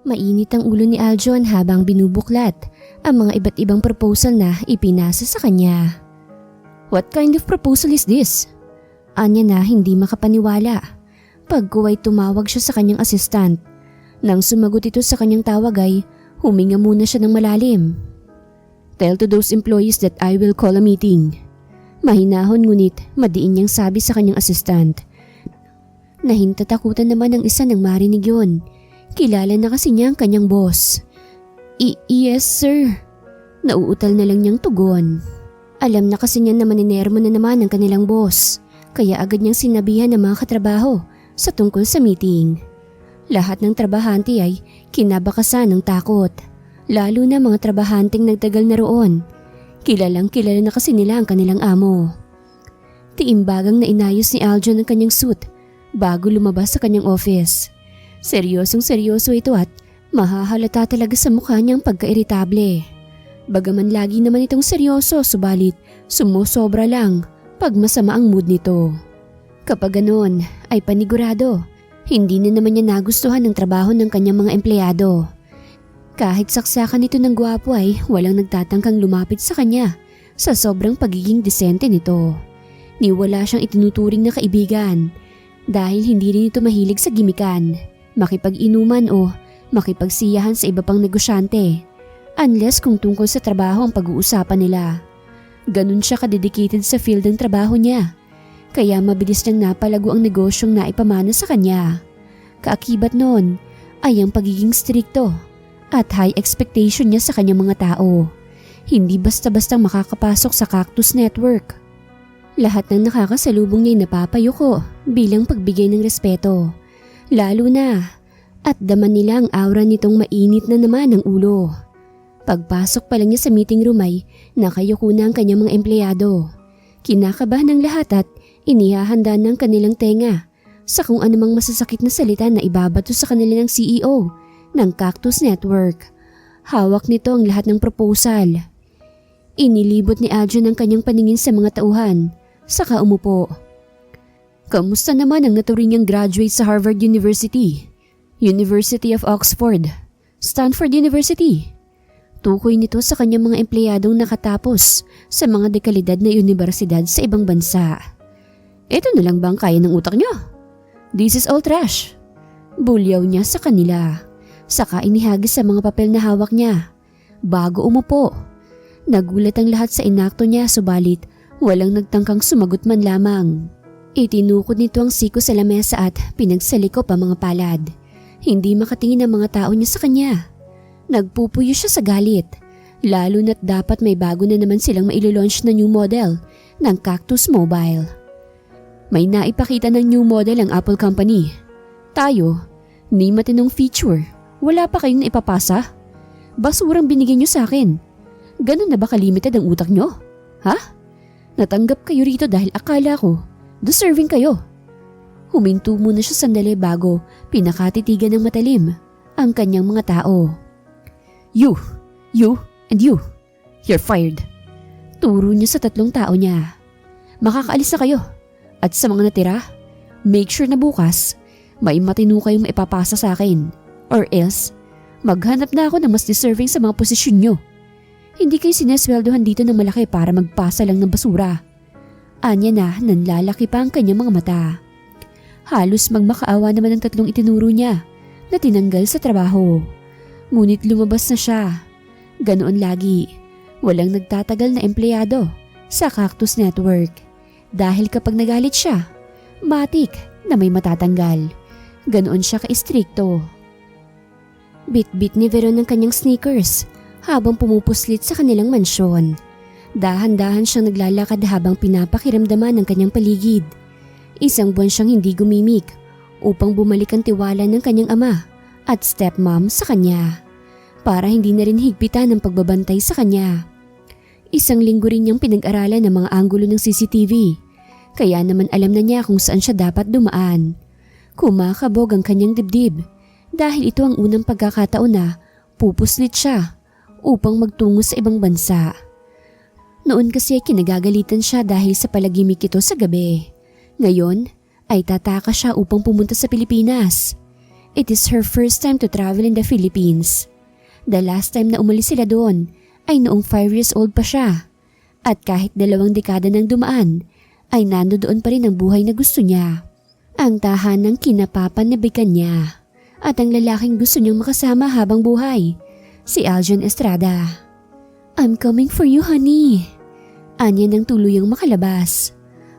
Mainit ang ulo ni Aljon habang binubuklat ang mga iba't ibang proposal na ipinasa sa kanya. What kind of proposal is this? Anya na hindi makapaniwala. Pagkuway tumawag siya sa kanyang assistant. Nang sumagot ito sa kanyang tawag ay huminga muna siya ng malalim. Tell to those employees that I will call a meeting. Mahinahon ngunit madiin niyang sabi sa kanyang assistant. Nahintatakutan naman ang isa nang marinig yun. Kilala na kasi niya ang kanyang boss. Yes sir. Nauutal na lang niyang tugon. Alam na kasi niya na maninermo na naman ang kanilang boss. Kaya agad niyang sinabihan ng mga katrabaho sa tungkol sa meeting. Lahat ng trabahante ay kinabakasan ng takot. Lalo na mga trabahanteng nagtagal na roon. Kilalang kilala na kasi nila ang kanilang amo. Tiimbagang na inayos ni Aljon ang kanyang suit bago lumabas sa kanyang office. Seryosong seryoso ito at mahahalata talaga sa mukha niyang pagka-iritable. Bagaman lagi naman itong seryoso subalit sumusobra lang pag masama ang mood nito. Kapag ganoon ay panigurado, hindi na naman niya nagustuhan ang trabaho ng kanyang mga empleyado. Kahit saksakan ito ng gwapo ay walang nagtatangkang lumapit sa kanya sa sobrang pagiging disente nito. Niwala siyang itinuturing na kaibigan dahil hindi rin ito mahilig sa gimikan, makipag-inuman o makipagsiyahan sa iba pang negosyante unless kung tungkol sa trabaho ang pag-uusapan nila. Ganun siya kadedicated sa field ng trabaho niya kaya mabilis niyang napalago ang negosyong naipamana sa kanya. Kaakibat noon ay ang pagiging strikto at high expectation niya sa kanyang mga tao. Hindi basta-bastang makakapasok sa Cactus Network. Lahat ng nakakasalubong niya ay napapayuko bilang pagbigay ng respeto. Lalo na at daman nila ang aura nitong mainit na naman ang ulo. Pagpasok pa lang niya sa meeting room ay nakayuko na ang kanyang mga empleyado. Kinakabahan ng lahat at inihahanda ng kanilang tenga sa kung anumang masasakit na salita na ibabato sa kanila ng CEO ng Cactus Network. Hawak nito ang lahat ng proposal. Inilibot ni Aljon ang kanyang paningin sa mga tauhan, saka umupo. Kamusta naman ang naturingang graduate sa Harvard University, University of Oxford, Stanford University? Tukoy nito sa kanyang mga empleyadong nakatapos sa mga dekalidad na universidad sa ibang bansa. Ito na lang bang kaya ng utak niyo? This is all trash. Bulyaw niya sa kanila. Saka inihagis sa mga papel na hawak niya. Bago umupo. Nagulat ang lahat sa inakto niya subalit walang nagtangkang sumagot man lamang. Itinukod nito ang siko sa lamesa at pinagsalikop ang mga palad. Hindi makatingin ang mga tao niya sa kanya. Nagpupuyo siya sa galit. Lalo na't dapat may bago na naman silang mailolaunch na new model ng Cactus Mobile. May naipakita ng new model ang Apple Company. Tayo, ni matinong feature. Wala pa kayong naipapasa? Basurang binigyan niyo sa akin. Ganun na ba kalimited ang utak niyo? Ha? Natanggap kayo rito dahil akala ko deserving kayo. Huminto muna siya sandali bago pinakatitigan ng matalim ang kanyang mga tao. You, and you. You're fired. Turo niya sa tatlong tao niya. Makakaalis na kayo. At sa mga natira, make sure na bukas may matino kayong maipapasa sa akin. Or else, maghanap na ako ng mas deserving sa mga posisyon nyo. Hindi kayo sinesweldohan dito ng malaki para magpasa lang ng basura. Anya na nanlalaki pa ang kanyang mga mata. Halos magmakaawa naman ang tatlong itinuro niya na tinanggal sa trabaho. Ngunit lumabas na siya. Ganoon lagi. Walang nagtatagal na empleyado sa Cactus Network. Dahil kapag nagalit siya, matik na may matatanggal. Ganoon siya ka-istrikto. Bit-bit ni Veron ng kanyang sneakers habang pumupuslit sa kanilang mansyon. Dahan-dahan siyang naglalakad habang pinapakiramdaman ng kanyang paligid. Isang buwan siyang hindi gumimik upang bumalik ang tiwala ng kanyang ama at stepmom sa kanya para hindi na rin higpitan ang pagbabantay sa kanya. Isang linggo rin niyang pinag-aralan ng mga anggulo ng CCTV kaya naman alam na niya kung saan siya dapat dumaan. Kumakabog ang kanyang dibdib dahil ito ang unang pagkakataon na pupuslit siya upang magtungo sa ibang bansa. Noon kasi ay kinagagalitan siya dahil sa palagimik ito sa gabi. Ngayon ay tataka siya upang pumunta sa Pilipinas. It is her first time to travel in the Philippines. The last time na umalis sila doon ay noong 5 years old pa siya. At kahit 2 dekada nang dumaan, ay nandoon pa rin ang buhay na gusto niya. Ang tahanang kinapapanabikan niya. At ang lalaking gusto niyang makasama habang buhay, si Aljon Estrada. I'm coming for you, honey. Anya nang tuluyang makalabas.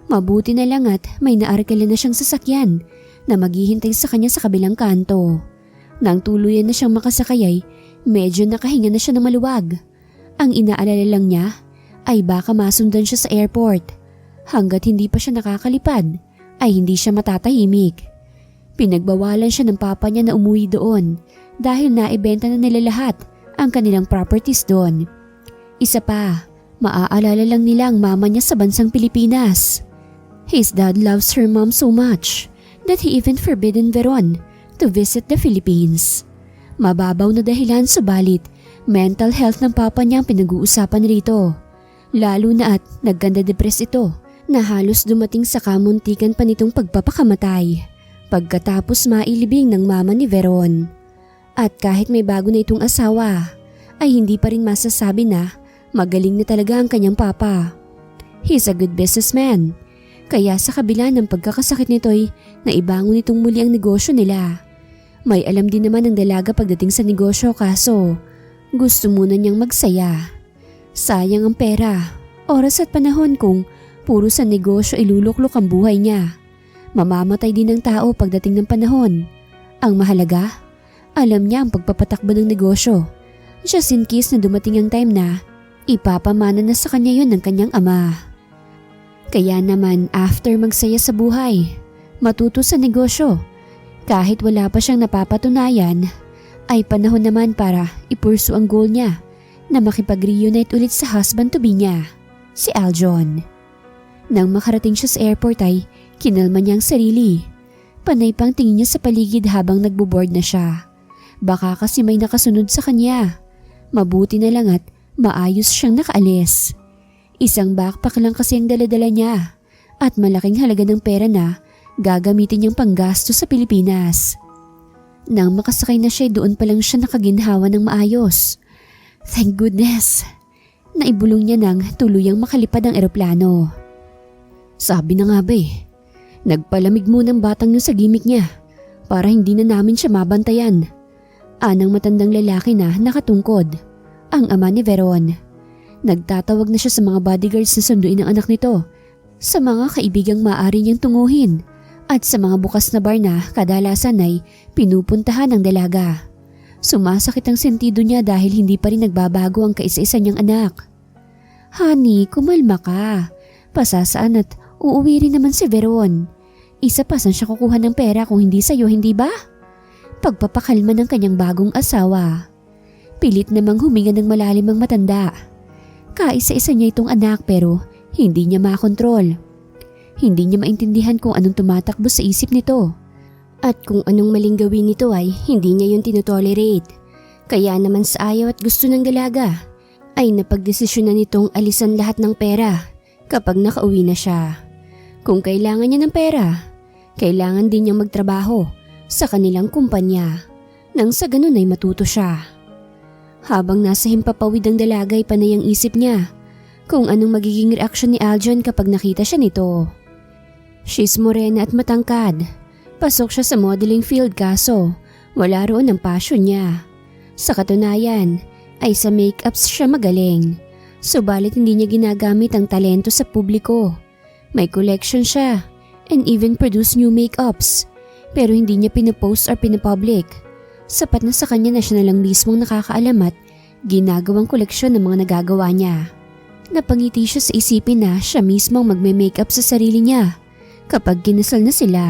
Mabuti na lang at may naarkala na siyang sasakyan na maghihintay sa kanya sa kabilang kanto. Nang tuluyan na siyang makasakay ay medyo nakahinga na siya ng maluwag. Ang inaalala lang niya ay baka masundan siya sa airport. Hanggat hindi pa siya nakakalipad ay hindi siya matatahimik. Pinagbawalan siya ng papa niya na umuwi doon dahil naibenta na nila lahat ang kanilang properties doon. Isa pa, maaalala lang nila ang mama niya sa bansang Pilipinas. His dad loves her mom so much that he even forbidden Veron to visit the Philippines. Mababaw na dahilan subalit mental health ng papa niya ang pinag-uusapan rito. Lalo na at nagkanda-depress ito na halos dumating sa kamuntikan pa nitong pagpapakamatay pagkatapos mailibing ng mama ni Veron. At kahit may bago na itong asawa ay hindi pa rin masasabi na magaling na talaga ang kanyang papa. He's a good businessman. Kaya sa kabila ng pagkakasakit nito ay naibangon nitong muli ang negosyo nila. May alam din naman ang dalaga pagdating sa negosyo kaso gusto muna niyang magsaya. Sayang ang pera, oras at panahon kung puro sa negosyo iluluklok ang buhay niya. Mamamatay din ng tao pagdating ng panahon. Ang mahalaga, alam niya ang pagpapatakbo ng negosyo. Just in case na dumating ang time na ipapamana na sa kanya yun ng kanyang ama. Kaya naman after magsaya sa buhay, matuto sa negosyo, kahit wala pa siyang napapatunayan, ay panahon naman para ipursu ang goal niya na makipag-reunite ulit sa husband-to-be niya, si Aljon. Nang makarating siya sa airport ay kinalma niya ang sarili. Panay pang tingin niya sa paligid habang nagbo-board na siya. Baka kasi may nakasunod sa kanya. Mabuti na lang at maayos siyang nakaalis. Isang backpack lang kasi ang daladala niya at malaking halaga ng pera na gagamitin niyang panggasto sa Pilipinas. Nang makasakay na siya doon pa lang siya nakaginhawa ng maayos. Thank goodness! Naibulong niya nang tuluyang makalipad ang eroplano. Sabi na nga ba nagpalamig muna ng batang yun sa gimmick niya para hindi na namin siya mabantayan. Anang matandang lalaki na nakatungkod, ang ama ni Veron. Nagtatawag na siya sa mga bodyguards na sunduin ang anak nito, sa mga kaibigang maaari niyang tunguhin at sa mga bukas na bar na kadalasan ay pinupuntahan ng dalaga. Sumasakit ang sentido niya dahil hindi pa rin nagbabago ang kaisa-isa niyang anak. Honey, kumalma ka. Pasasaan at uuwi rin naman si Veron. Isa pa saan siya kukuha ng pera kung hindi sa'yo, hindi ba? Pagpapakalma ng kanyang bagong asawa. Pilit namang huminga ng malalim ang matanda. Kaisa-isa niya itong anak pero hindi niya makontrol. Hindi niya maintindihan kung anong tumatakbo sa isip nito. At kung anong maling gawin nito ay hindi niya yun tinotolerate. Kaya naman sa ayaw at gusto ng dalaga ay napagdesisyonan nitong alisan lahat ng pera kapag nakauwi na siya. Kung kailangan niya ng pera, kailangan din niyang magtrabaho sa kanilang kumpanya nang sa ganun ay matuto siya. Habang nasa himpapawid ang dalaga ay panay ang isip niya kung anong magiging reaksyon ni Aljon kapag nakita siya nito. She's morena at matangkad. Pasok siya sa modeling field kaso wala roon ang passion niya. Sa katunayan ay sa make-ups siya magaling. Subalit hindi niya ginagamit ang talento sa publiko. May collection siya and even produce new make-ups pero hindi niya pinapost or pinapublic. Sapat na sa kanya na siya na lang mismong nakakaalam at ginagawang koleksyon ng mga nagagawa niya. Napangiti siya sa isipin na siya mismong magme-makeup sa sarili niya kapag kinasal na sila.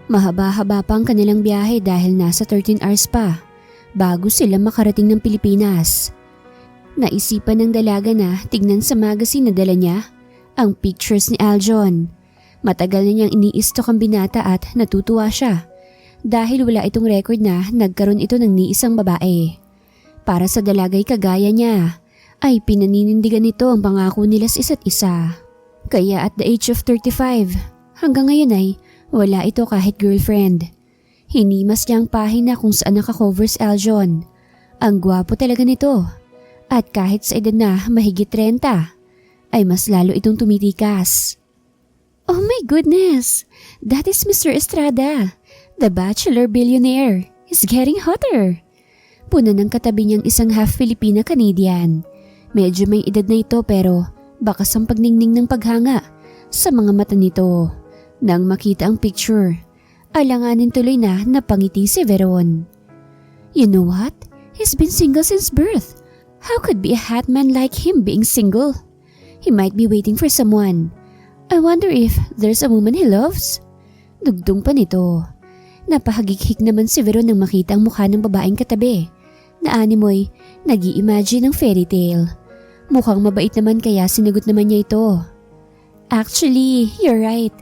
Mahaba-haba pa ang kanilang biyahe dahil nasa 13 hours pa bago sila makarating ng Pilipinas. Naisipan ng dalaga na tignan sa magazine na dala niya ang pictures ni Aljon. Matagal na niyang iniistok ang binata at natutuwa siya dahil wala itong record na nagkaroon ito ng ni isang babae. Para sa dalagay kagaya niya ay pinaninindigan nito ang pangako nila sa isa't isa. Kaya at the age of 35 hanggang ngayon ay wala ito kahit girlfriend. Hinimas niya ang pahina kung saan nakakover si Aljon. Ang gwapo talaga nito. At kahit sa edad na mahigit 30, ay mas lalo itong tumitikas. Oh my goodness! That is Mr. Estrada, the bachelor billionaire. He's getting hotter. Puna ng katabi niyang isang half-Filipina Canadian. Medyo may edad na ito pero bakas ang pagningning ng paghanga sa mga mata nito. Nang makita ang picture, alanganin tuloy na napangiti si Veron. You know what? He's been single since birth. How could be a hot man like him being single? He might be waiting for someone. I wonder if there's a woman he loves? Dugtong pa nito. Napahagighik naman si Veron nang makita ang mukha ng babaeng katabi. Na animoy nag-i-imagine ng fairy tale. Mukhang mabait naman kaya sinagot naman niya ito. Actually, you're right.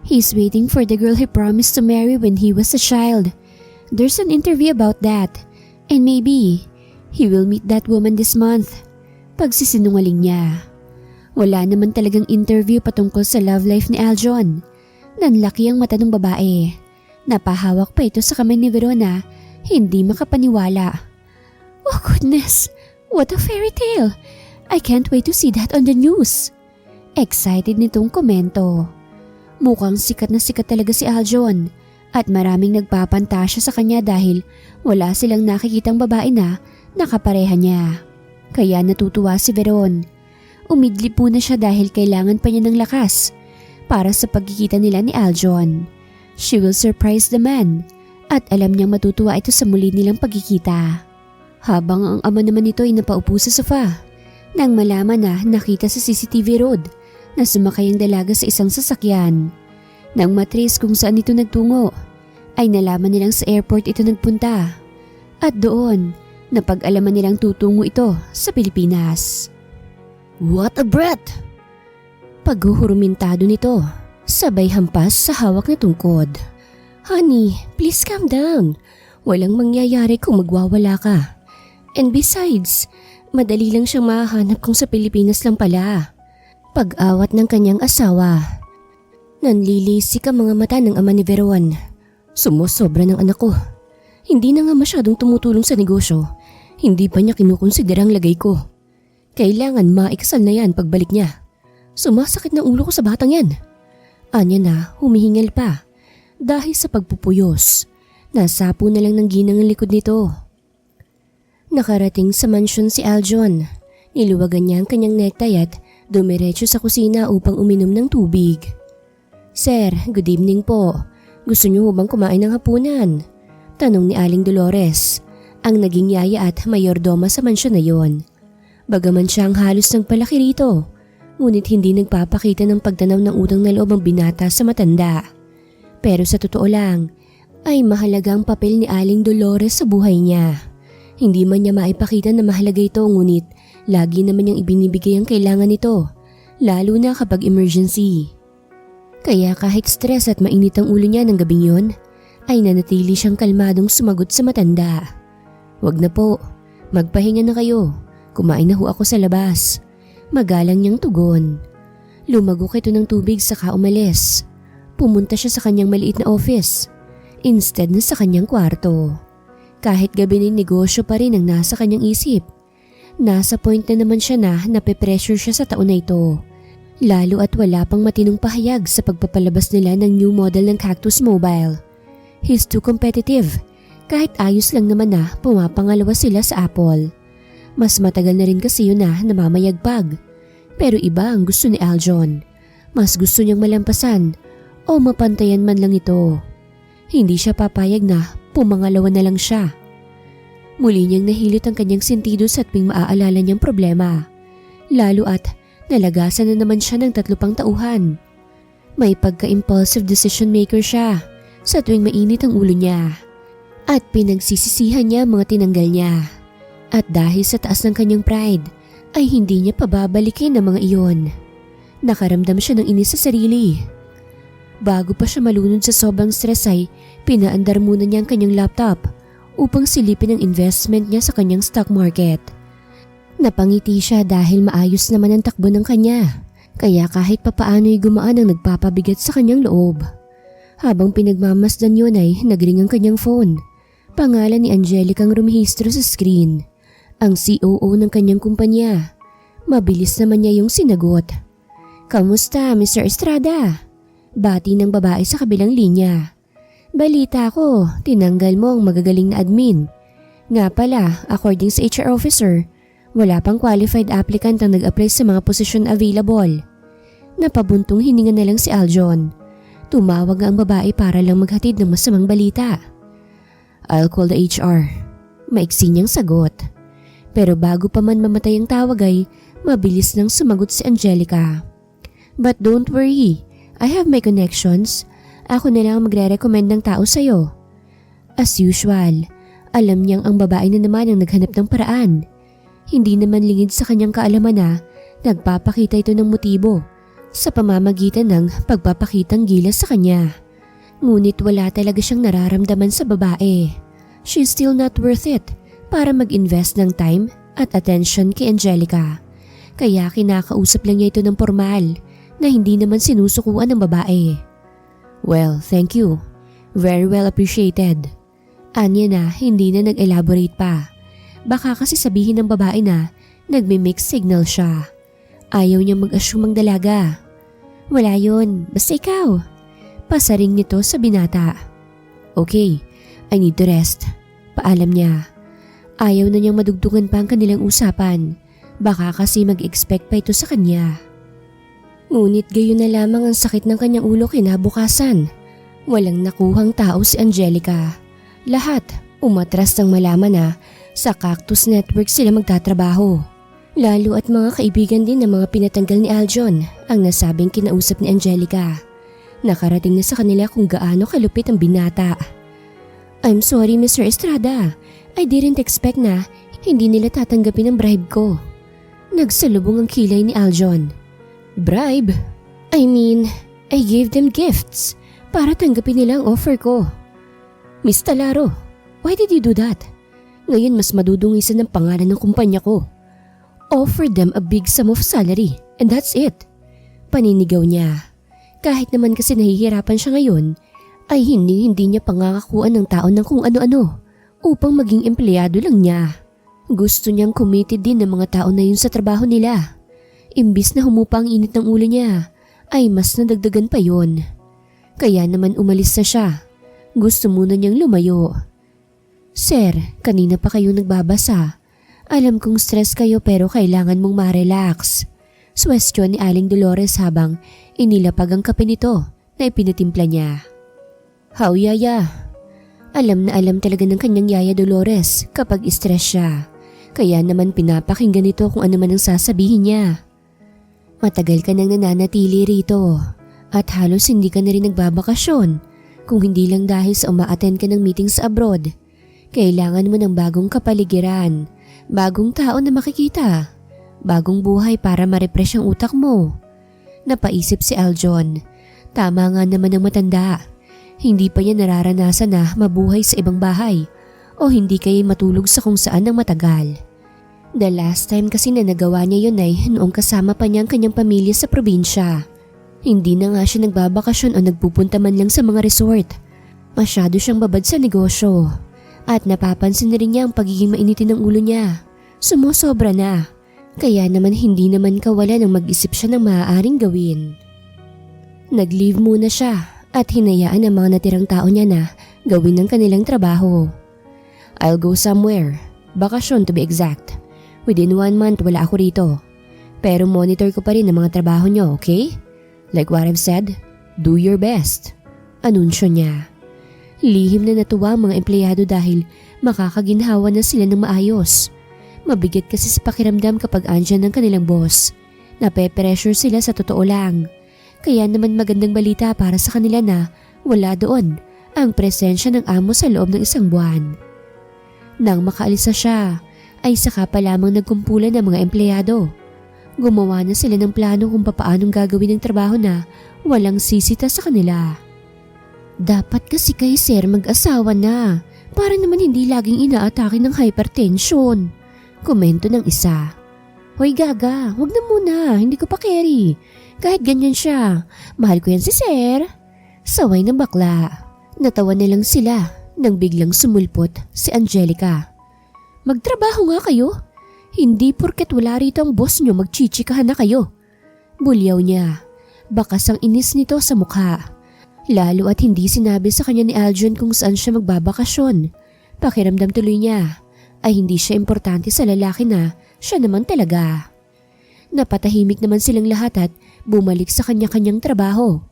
He's waiting for the girl he promised to marry when he was a child. There's an interview about that. And maybe he will meet that woman this month. Pagsisinungaling niya. Wala naman talagang interview patungkol sa love life ni Aljon. Nanlaki ang mata ng babae. Napahawak pa ito sa kamay ni Verona, hindi makapaniwala. Oh goodness, what a fairy tale. I can't wait to see that on the news. Excited nitong komento. Mukhang sikat na sikat talaga si Aljon at maraming nagpapantasya sa kanya dahil wala silang nakikitang babae na nakapareha niya. Kaya natutuwa si Veron. Umidlip muna siya dahil kailangan pa niya ng lakas para sa pagkikita nila ni Aljon. She will surprise the man at alam niyang matutuwa ito sa muli nilang pagkikita. Habang ang ama naman nito ay napaupo sa sofa nang malaman na nakita sa CCTV road na sumakay ang dalaga sa isang sasakyan. Nang matrace kung saan ito nagtungo, ay nalaman nilang sa airport ito nagpunta. At doon, napag-alaman nilang tutungo ito sa Pilipinas. What a breath! Paghuhurumintado nito, sabay hampas sa hawak na tungkod. Honey, please calm down. Walang mangyayari kung magwawala ka. And besides, madali lang siyang mahahanap kung sa Pilipinas lang pala. Pag-awat ng kanyang asawa. Nanlilisik ang mga mata ng ama ni Veron. Sumusobra ng anak ko. Hindi na nga masyadong tumutulong sa negosyo. Hindi pa niya kinukonsidera ang lagay ko. Kailangan maikasal na yan pagbalik niya. Sumasakit ng ulo ko sa batang yan. Anya na humihingal pa. Dahil sa pagpupuyos, nasapo na lang ng ginang ang likod nito. Nakarating sa mansyon si Aljon. Niluwagan niya ang kanyang necktie at dumiretso sa kusina upang uminom ng tubig. Sir, good evening po. Gusto niyo bang kumain ng hapunan? Tanong ni Aling Dolores, ang naging yaya at mayordoma sa mansyon na yon. Bagaman siya ang halos nagpalaki rito, ngunit hindi nagpapakita ng pagtanaw ng utang na loob ang binata sa matanda. Pero sa totoo lang, ay mahalagang papel ni Aling Dolores sa buhay niya. Hindi man niya maipakita na mahalaga ito ngunit lagi naman niyang ibinibigay ang kailangan nito, lalo na kapag emergency. Kaya kahit stress at mainit ang ulo niya ng gabing yon, ay nanatili siyang kalmadong sumagot sa matanda. Wag na po, magpahinga na kayo, kumain na ho ako sa labas. Magalang niyang tugon. Lumagok ito ng tubig saka umalis. Pumunta siya sa kanyang maliit na office, instead na sa kanyang kwarto. Kahit gabi ng negosyo pa rin ang nasa kanyang isip. Nasa point na naman siya na nape-pressure siya sa taon na ito. Lalo at wala pang matinong pahayag sa pagpapalabas nila ng new model ng Cactus Mobile. He's too competitive. Kahit ayos lang naman na pumapangalawa sila sa Apple. Mas matagal na rin kasi yun na namamayagpag. Pero iba ang gusto ni Aljon. Mas gusto niyang malampasan o mapantayan man lang ito. Hindi siya papayag na pumangalawa na lang siya. Muli niyang nahilot ang kanyang sentido sa tuwing maaalala niyang problema. Lalo at nalagasan na naman siya ng 3 pang tauhan. May pagka-impulsive decision maker siya sa tuwing mainit ang ulo niya. At pinagsisisihan niya mga tinanggal niya. At dahil sa taas ng kanyang pride, ay hindi niya pababalikin ang mga iyon. Nakaramdam siya ng inis sa sarili. Bago pa siya malunod sa sobrang stress ay pinaandar muna niya ang kanyang laptop upang silipin ang investment niya sa kanyang stock market. Napangiti siya dahil maayos naman ang takbo ng kanya, kaya kahit papaano'y gumaan ang nagpapabigat sa kanyang loob. Habang pinagmamasdan yun ay nagring ang kanyang phone. Pangalan ni Angelica ang rumihistro sa screen. Ang COO ng kanyang kumpanya. Mabilis naman niya yung sinagot. "Kamusta, Mr. Estrada?" Bati ng babae sa kabilang linya. "Balita ko, tinanggal mo ang magagaling na admin. Nga pala, according sa HR officer, wala pang qualified applicant ang nag-apply sa mga posisyon available." Napabuntong hininga na lang si Aljon. Tumawag ang babae para lang maghatid ng masamang balita. "I'll call the HR." Maiksi niyang sagot. Pero bago pa man mamatay ang tawag ay mabilis nang sumagot si Angelica. "But don't worry, I have my connections. Ako na lang magre-recommend ng tao sa'yo." As usual, alam niyang ang babae na naman ang naghanap ng paraan. Hindi naman lingid sa kanyang kaalaman na nagpapakita ito ng motibo sa pamamagitan ng pagpapakitang gilas sa kanya. Ngunit wala talaga siyang nararamdaman sa babae. She's still not worth it para mag-invest ng time at attention kay Angelica. Kaya kinakausap lang niya ito ng formal na hindi naman sinusukuan ng babae. "Well, thank you. Very well appreciated." Anya na hindi na nag-elaborate pa. Baka kasi sabihin ng babae na nagme-mix signal siya. Ayaw niya mag-assume ang dalaga. "Wala yun, basta ikaw." Pasaring nito sa binata. "Okay, I need to rest." Paalam niya. Ayaw na niyang madugtungan pa ang kanilang usapan. Baka kasi mag-expect pa ito sa kanya. Ngunit gayon na lamang ang sakit ng kanyang ulo kinabukasan. Walang nakuhang tao si Angelica. Lahat umatras ng malaman na sa Cactus Network sila magtatrabaho. Lalo at mga kaibigan din ng mga pinatanggal ni Aljon ang nasabing kinausap ni Angelica. Nakarating na sa kanila kung gaano kalupit ang binata. "I'm sorry, Mr. Estrada. I didn't expect na hindi nila tatanggapin ang bribe ko." Nagsalubong ang kilay ni Aljon. "Bribe? I mean, I gave them gifts para tanggapin nila ang offer ko." "Miss Talaro, why did you do that? Ngayon mas madudungisan ng pangalan ng kumpanya ko. Offer them a big sum of salary and that's it." Paninigaw niya. Kahit naman kasi nahihirapan siya ngayon, ay hindi niya pangakakuan ng tao ng kung ano-ano upang maging empleyado lang niya. Gusto niyang committed din ng mga tao na yun sa trabaho nila. Imbis na humupa ang init ng ulo niya, ay mas nadagdagan pa yun. Kaya naman umalis na siya. Gusto muna niyang lumayo. "Sir, kanina pa kayo nagbabasa. Alam kong stress kayo pero kailangan mong ma-relax." Suwestyon ni Aling Dolores habang inilapag ang kape nito na ipinatimpla niya. "How, Yaya?" Alam na alam talaga ng kanyang Yaya Dolores kapag stress siya. Kaya naman pinapakinggan nito kung ano man ang sasabihin niya. "Matagal ka nang nananatili rito at halos hindi ka na rin nagbabakasyon. Kung hindi lang dahil sa uma-attend ka ng meeting sa abroad. Kailangan mo ng bagong kapaligiran, bagong tao na makikita, bagong buhay para ma-refresh ang utak mo." Napaisip si Aljon. Tama nga naman ang matanda. Hindi pa niya nararanasan na mabuhay sa ibang bahay o hindi kayo matulog sa kung saan ng matagal. The last time kasi na nagawa niya yun ay noong kasama pa niya ang kanyang pamilya sa probinsya. Hindi na nga siya nagbabakasyon o nagpupunta man lang sa mga resort. Masyado siyang babad sa negosyo. At napapansin na rin niya ang pagiging mainitin ng ulo niya. Sumusobra na. Kaya naman hindi naman kawala nang mag-isip siya ng maaaring gawin. Nag-leave muna siya at hinayaan ang mga natirang tao niya na gawin ang kanilang trabaho. "I'll go somewhere. Bakasyon to be exact. Within 1 month wala ako rito. Pero monitor ko pa rin ang mga trabaho niyo, okay? Like what I've said, do your best." Anunsyo niya. Lihim na natuwa ang mga empleyado dahil makakaginhawa na sila ng maayos. Mabigat kasi sa pakiramdam kapag andyan ng kanilang boss. Nape-pressure sila sa totoo lang. Kaya naman magandang balita para sa kanila na wala doon ang presensya ng amo sa loob ng 1 buwan. Nang makaalis na siya, ay saka pa lamang nagkumpulan ng mga empleyado. Gumawa na sila ng plano kung papaanong gagawin ang trabaho na walang sisita sa kanila. "Dapat kasi kay sir mag-asawa na para naman hindi laging inaatake ng hypertension," komento ng isa. "Hoy gaga, wag na muna, hindi ko pa carry. Kahit ganyan siya, mahal ko yan si sir." Saway ng bakla. Natawa na lang sila nang biglang sumulpot si Angelica. Magtrabaho nga kayo. Hindi porket wala rito ang boss nyo magchichikahan na kayo. Bulyaw niya. Bakas ang inis nito sa mukha. Lalo at hindi sinabi sa kanya ni Aljon kung saan siya magbabakasyon. Pakiramdam tuloy niya ay hindi siya importante sa lalaki na siya naman talaga. Napatahimik naman silang lahat at bumalik sa kanya-kanyang trabaho.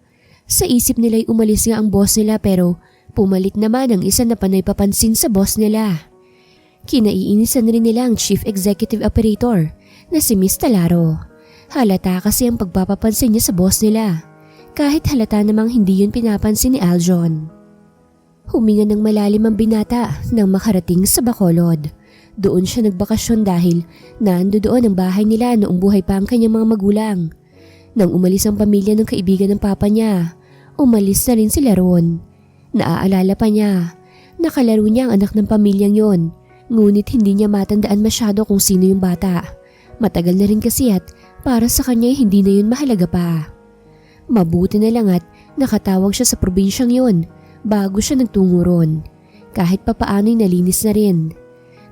Sa isip nila'y umalis nga ang boss nila pero pumalit naman ang isa na panay papansin sa boss nila. Kinaiinisan rin nila ang Chief Executive Operator na si Miss Talaro. Halata kasi ang pagpapapansin niya sa boss nila. Kahit halata namang hindi yun pinapansin ni Aljon. Huminga ng malalim ang binata nang makarating sa Bacolod. Doon siya nagbakasyon dahil naando doon ang bahay nila noong buhay pa ang kanyang mga magulang. Nang umalis ang pamilya ng kaibigan ng papa niya, umalis na rin sila ron. Naaalala pa niya, nakalaro niya ang anak ng pamilyang yon. Ngunit hindi niya matandaan masyado kung sino yung bata. Matagal na rin kasi at para sa kanya hindi na yun mahalaga pa. Mabuti na lang at nakatawag siya sa probinsyang yon bago siya nagtungo ron. Kahit papaano'y nalinis na rin.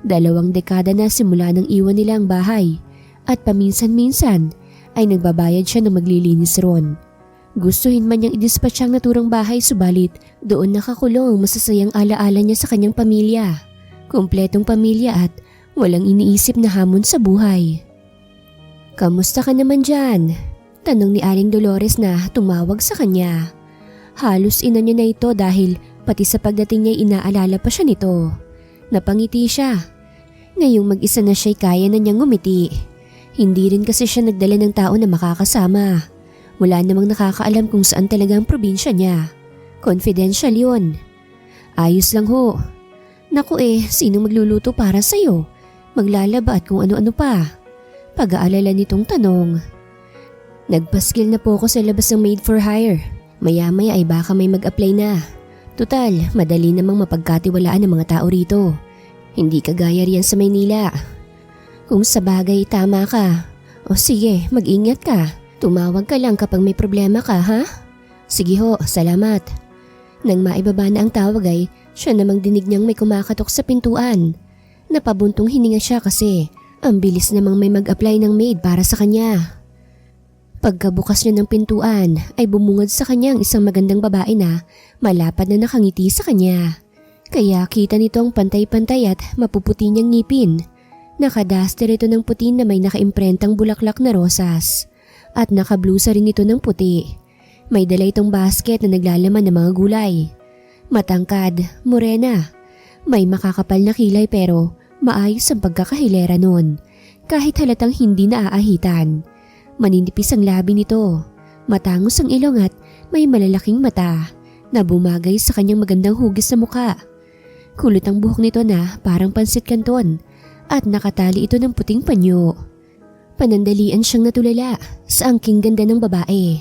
2 dekada na simula nang iwan nila ang bahay at paminsan-minsan ay nagbabayad siya ng maglilinis ron. Gustuhin man niyang i-dispatch ang naturang bahay subalit doon nakakulong masasayang alaala niya sa kanyang pamilya. Kumpletong pamilya at walang iniisip na hamon sa buhay. Kamusta ka naman dyan? Tanong ni Aling Dolores na tumawag sa kanya. Halos ina niya na ito dahil pati sa pagdating niya inaalala pa siya nito. Napangiti siya. Ngayong mag-isa na siya'y kaya na niyang ngumiti. Hindi rin kasi siya nagdala ng tao na makakasama. Wala namang nakakaalam kung saan talaga ang probinsya niya. Confidential yun. Ayos lang ho. Naku sino magluluto para sa'yo? Maglalaba at kung ano-ano pa. Pag-aalala nitong tanong. Nagpaskil na po ako sa labas ng maid for hire. Maya-maya ay baka may mag-apply na. Tutal, madali namang mapagkatiwalaan ng mga tao rito. Hindi kagaya riyan sa Maynila. Kung sa bagay tama ka. O sige, mag-ingat ka. Tumawag ka lang kapag may problema ka, ha? Sige ho, salamat. Nang maibaba na ang tawag ay siya namang dinig niyang may kumakatok sa pintuan. Napabuntong hininga siya kasi ang bilis namang may mag-apply ng maid para sa kanya. Pagkabukas niya ng pintuan ay bumungad sa kanya ang isang magandang babae na malapad na nakangiti sa kanya. Kaya kita nito ang pantay-pantay at mapuputi niyang ngipin. Nakadaster ito ng puti na may nakaimprentang bulaklak na rosas at nakablusa rin ito ng puti. May dala itong basket na naglalaman ng mga gulay. Matangkad, morena. May makakapal na kilay pero maayos ang pagkakahilera nun. Kahit halatang hindi naaahitan. Maninipis ang labi nito. Matangos ang ilong at may malalaking mata na bumagay sa kanyang magandang hugis na muka. Kulot ang buhok nito na parang pansit kanton at nakatali ito ng puting panyo. Panandalian siyang natulala sa angking ganda ng babae.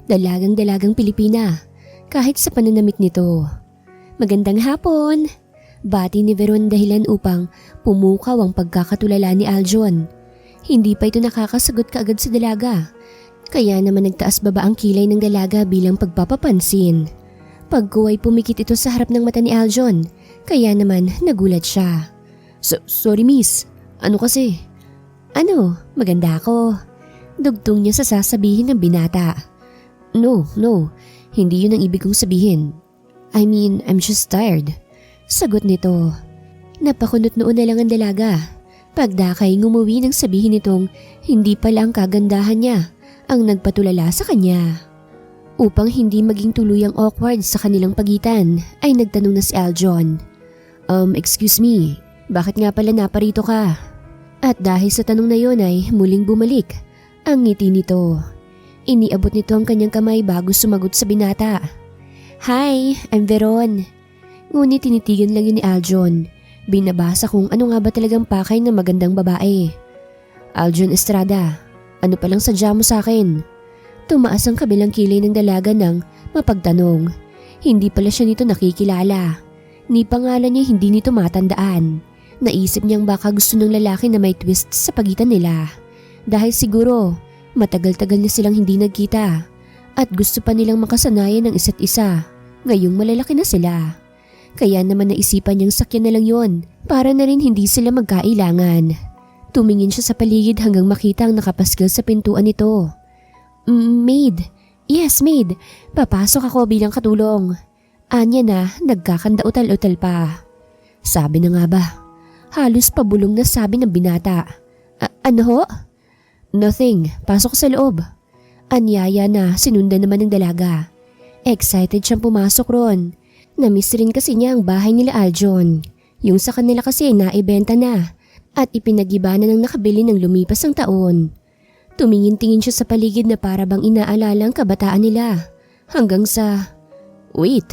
Dalagang-dalagang Pilipina kahit sa pananamit nito. Magandang hapon! Bati ni Veron dahilan upang pumukaw ang pagkakatulala ni Aljon. Hindi pa ito nakakasagot kaagad sa dalaga. Kaya naman nagtaas baba ang kilay ng dalaga bilang pagpapapansin. Pagkuway pumikit ito sa harap ng mata ni Aljon. Kaya naman nagulat siya. Sorry miss, ano kasi? Ano, maganda ako. Dugtong niya sa sasabihin ng binata. No, hindi yun ang ibig kong sabihin. I mean, I'm just tired. Sagot nito. Napakunot noon na lang ang dalaga. Pagdakay ngumuwi nang sabihin nitong hindi pala ang kagandahan niya ang nagpatulala sa kanya. Upang hindi maging tuluyang awkward sa kanilang pagitan ay nagtanong na si Aljon. Excuse me, bakit nga pala naparito ka? At dahil sa tanong na yon ay muling bumalik ang ngiti nito. Iniabot nito ang kanyang kamay bago sumagot sa binata. Hi, I'm Veron. Ngunit tinitigan lang yun ni Aljon. Binabasa kung ano nga ba talagang pakay ng magandang babae. Aljon Estrada, ano palang sadya mo sa akin? Tumaas ang kabilang kilay ng dalaga nang mapagtanong. Hindi pala siya nito nakikilala. Ni pangalan niya hindi nito matandaan. Naisip niyang baka gusto ng lalaki na may twist sa pagitan nila. Dahil siguro matagal-tagal na silang hindi nagkita At gusto pa nilang makasanayan ng isa't isa. Ngayong malalaki na sila. Kaya naman naisipan niyang sakyan na lang yon para na rin hindi sila magkailangan. Tumingin siya sa paligid hanggang makita ang nakapaskil sa pintuan nito. Maid. Yes, maid. Papasok ako bilang katulong. Anya na, nagkakanda-utal-utal pa. Sabi na nga ba? Halos pabulong na sabi ng binata. Ano ho? Nothing. Pasok sa loob. Anyaya na, sinundan naman ng dalaga. Excited siyang pumasok ron. Namiss rin kasi niya ang bahay nila Aljon. Yung sa kanila kasi naibenta na at ipinagiba na ng nakabili ng lumipas ang taon. Tumingin-tingin siya sa paligid na para bang inaalala ang kabataan nila. Hanggang sa... Wait!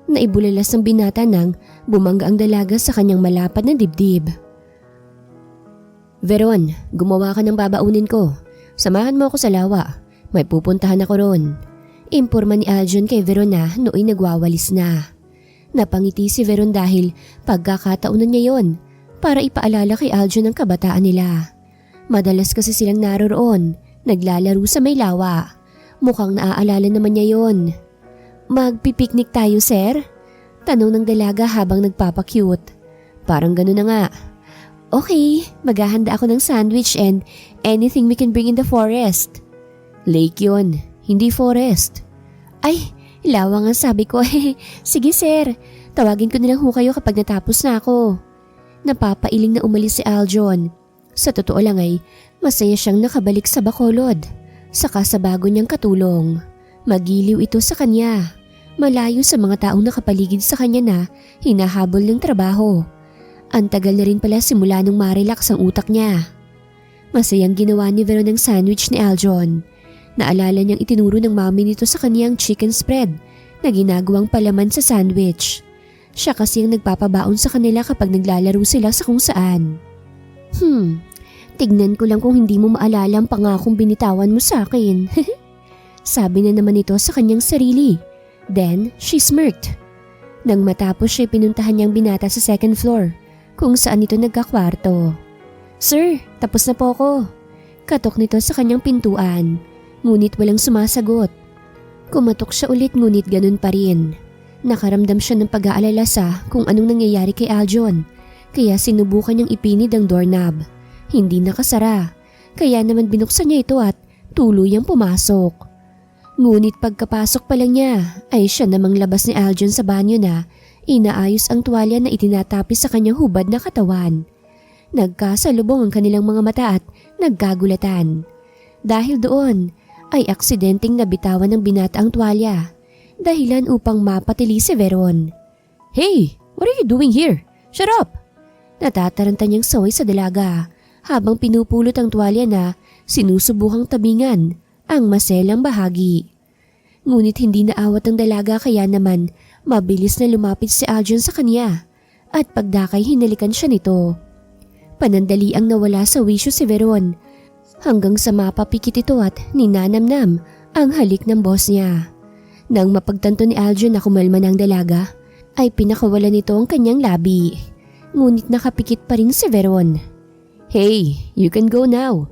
Naibulalas ng binata nang bumangga ang dalaga sa kanyang malapad na dibdib. Veron, gumawa ka ng babaunin ko. Samahan mo ako sa lawa. May pupuntahan ako ron. Imporma ni Aljon kay Veron na nooy nagwawalis na. Napangiti si Veron dahil pagkakataonan niya yon para ipaalala kay Aljon ang kabataan nila. Madalas kasi silang naroroon, naglalaro sa may lawa. Mukhang naaalala naman niya yon. Magpipiknik tayo, sir? Tanong ng dalaga habang nagpapakyut. Parang gano'n na nga. Okay, maghahanda ako ng sandwich and anything we can bring in the forest. Lake yon, hindi forest. Ay, lawa nga sabi ko. Sige sir, tawagin ko nilang ho kayo kapag natapos na ako. Napapailing na umalis si Aljon. Sa totoo lang ay masaya siyang nakabalik sa Bacolod. Saka sa bago niyang katulong. Magiliw ito sa kanya. Malayo sa mga taong nakapaligid sa kanya na hinahabol ng trabaho. Ang tagal na rin pala simula nung marelax ang utak niya. Masayang ginawa ni Veron ng sandwich ni Aljon. Naalala niyang itinuro ng mami nito sa kaniyang chicken spread na ginagawang palaman sa sandwich. Siya kasi ang nagpapabaon sa kanila kapag naglalaro sila sa kung saan. Tignan ko lang kung hindi mo maalala ang pangakong binitawan mo sa akin. Sabi na naman ito sa kanyang sarili. Then, she smirked. Nang matapos siya pinuntahan niyang binata sa second floor kung saan ito nagkakwarto. Sir, tapos na po ako. Katok nito sa kanyang pintuan, ngunit walang sumasagot. Kumatok siya ulit ngunit ganun pa rin. Nakaramdam siya ng pag-aalala sa kung anong nangyayari kay Aljon, kaya sinubukan niyang ipinid ang doorknob. Hindi nakasara, kaya naman binuksan niya ito at tuluyang pumasok. Ngunit pagkapasok pa lang niya ay siya namang labas ni Aljon sa banyo na inaayos ang tuwalya na itinatapis sa kanyang hubad na katawan. Nagkasalubong ang kanilang mga mata at nagkagulatan. Dahil doon ay aksidenteng nabitawan ng binata ang tuwalya, dahilan upang mapatili si Veron. Hey, what are you doing here? Shut up! Natataranta niyang saway sa dalaga habang pinupulot ang tuwalya na sinusubukang tabingan ang maselang bahagi. Ngunit hindi naawat ang dalaga kaya naman mabilis na lumapit si Aljon sa kanya at pagdakay hinalikan siya nito. Panandali ang nawala sa wisyo si Veron hanggang sa mapapikit ito at ninanamnam ang halik ng boss niya. Nang mapagtanto ni Aljon na kumalma ng dalaga ay pinakawalan nito ang kanyang labi. Ngunit nakapikit pa rin si Veron. Hey, you can go now.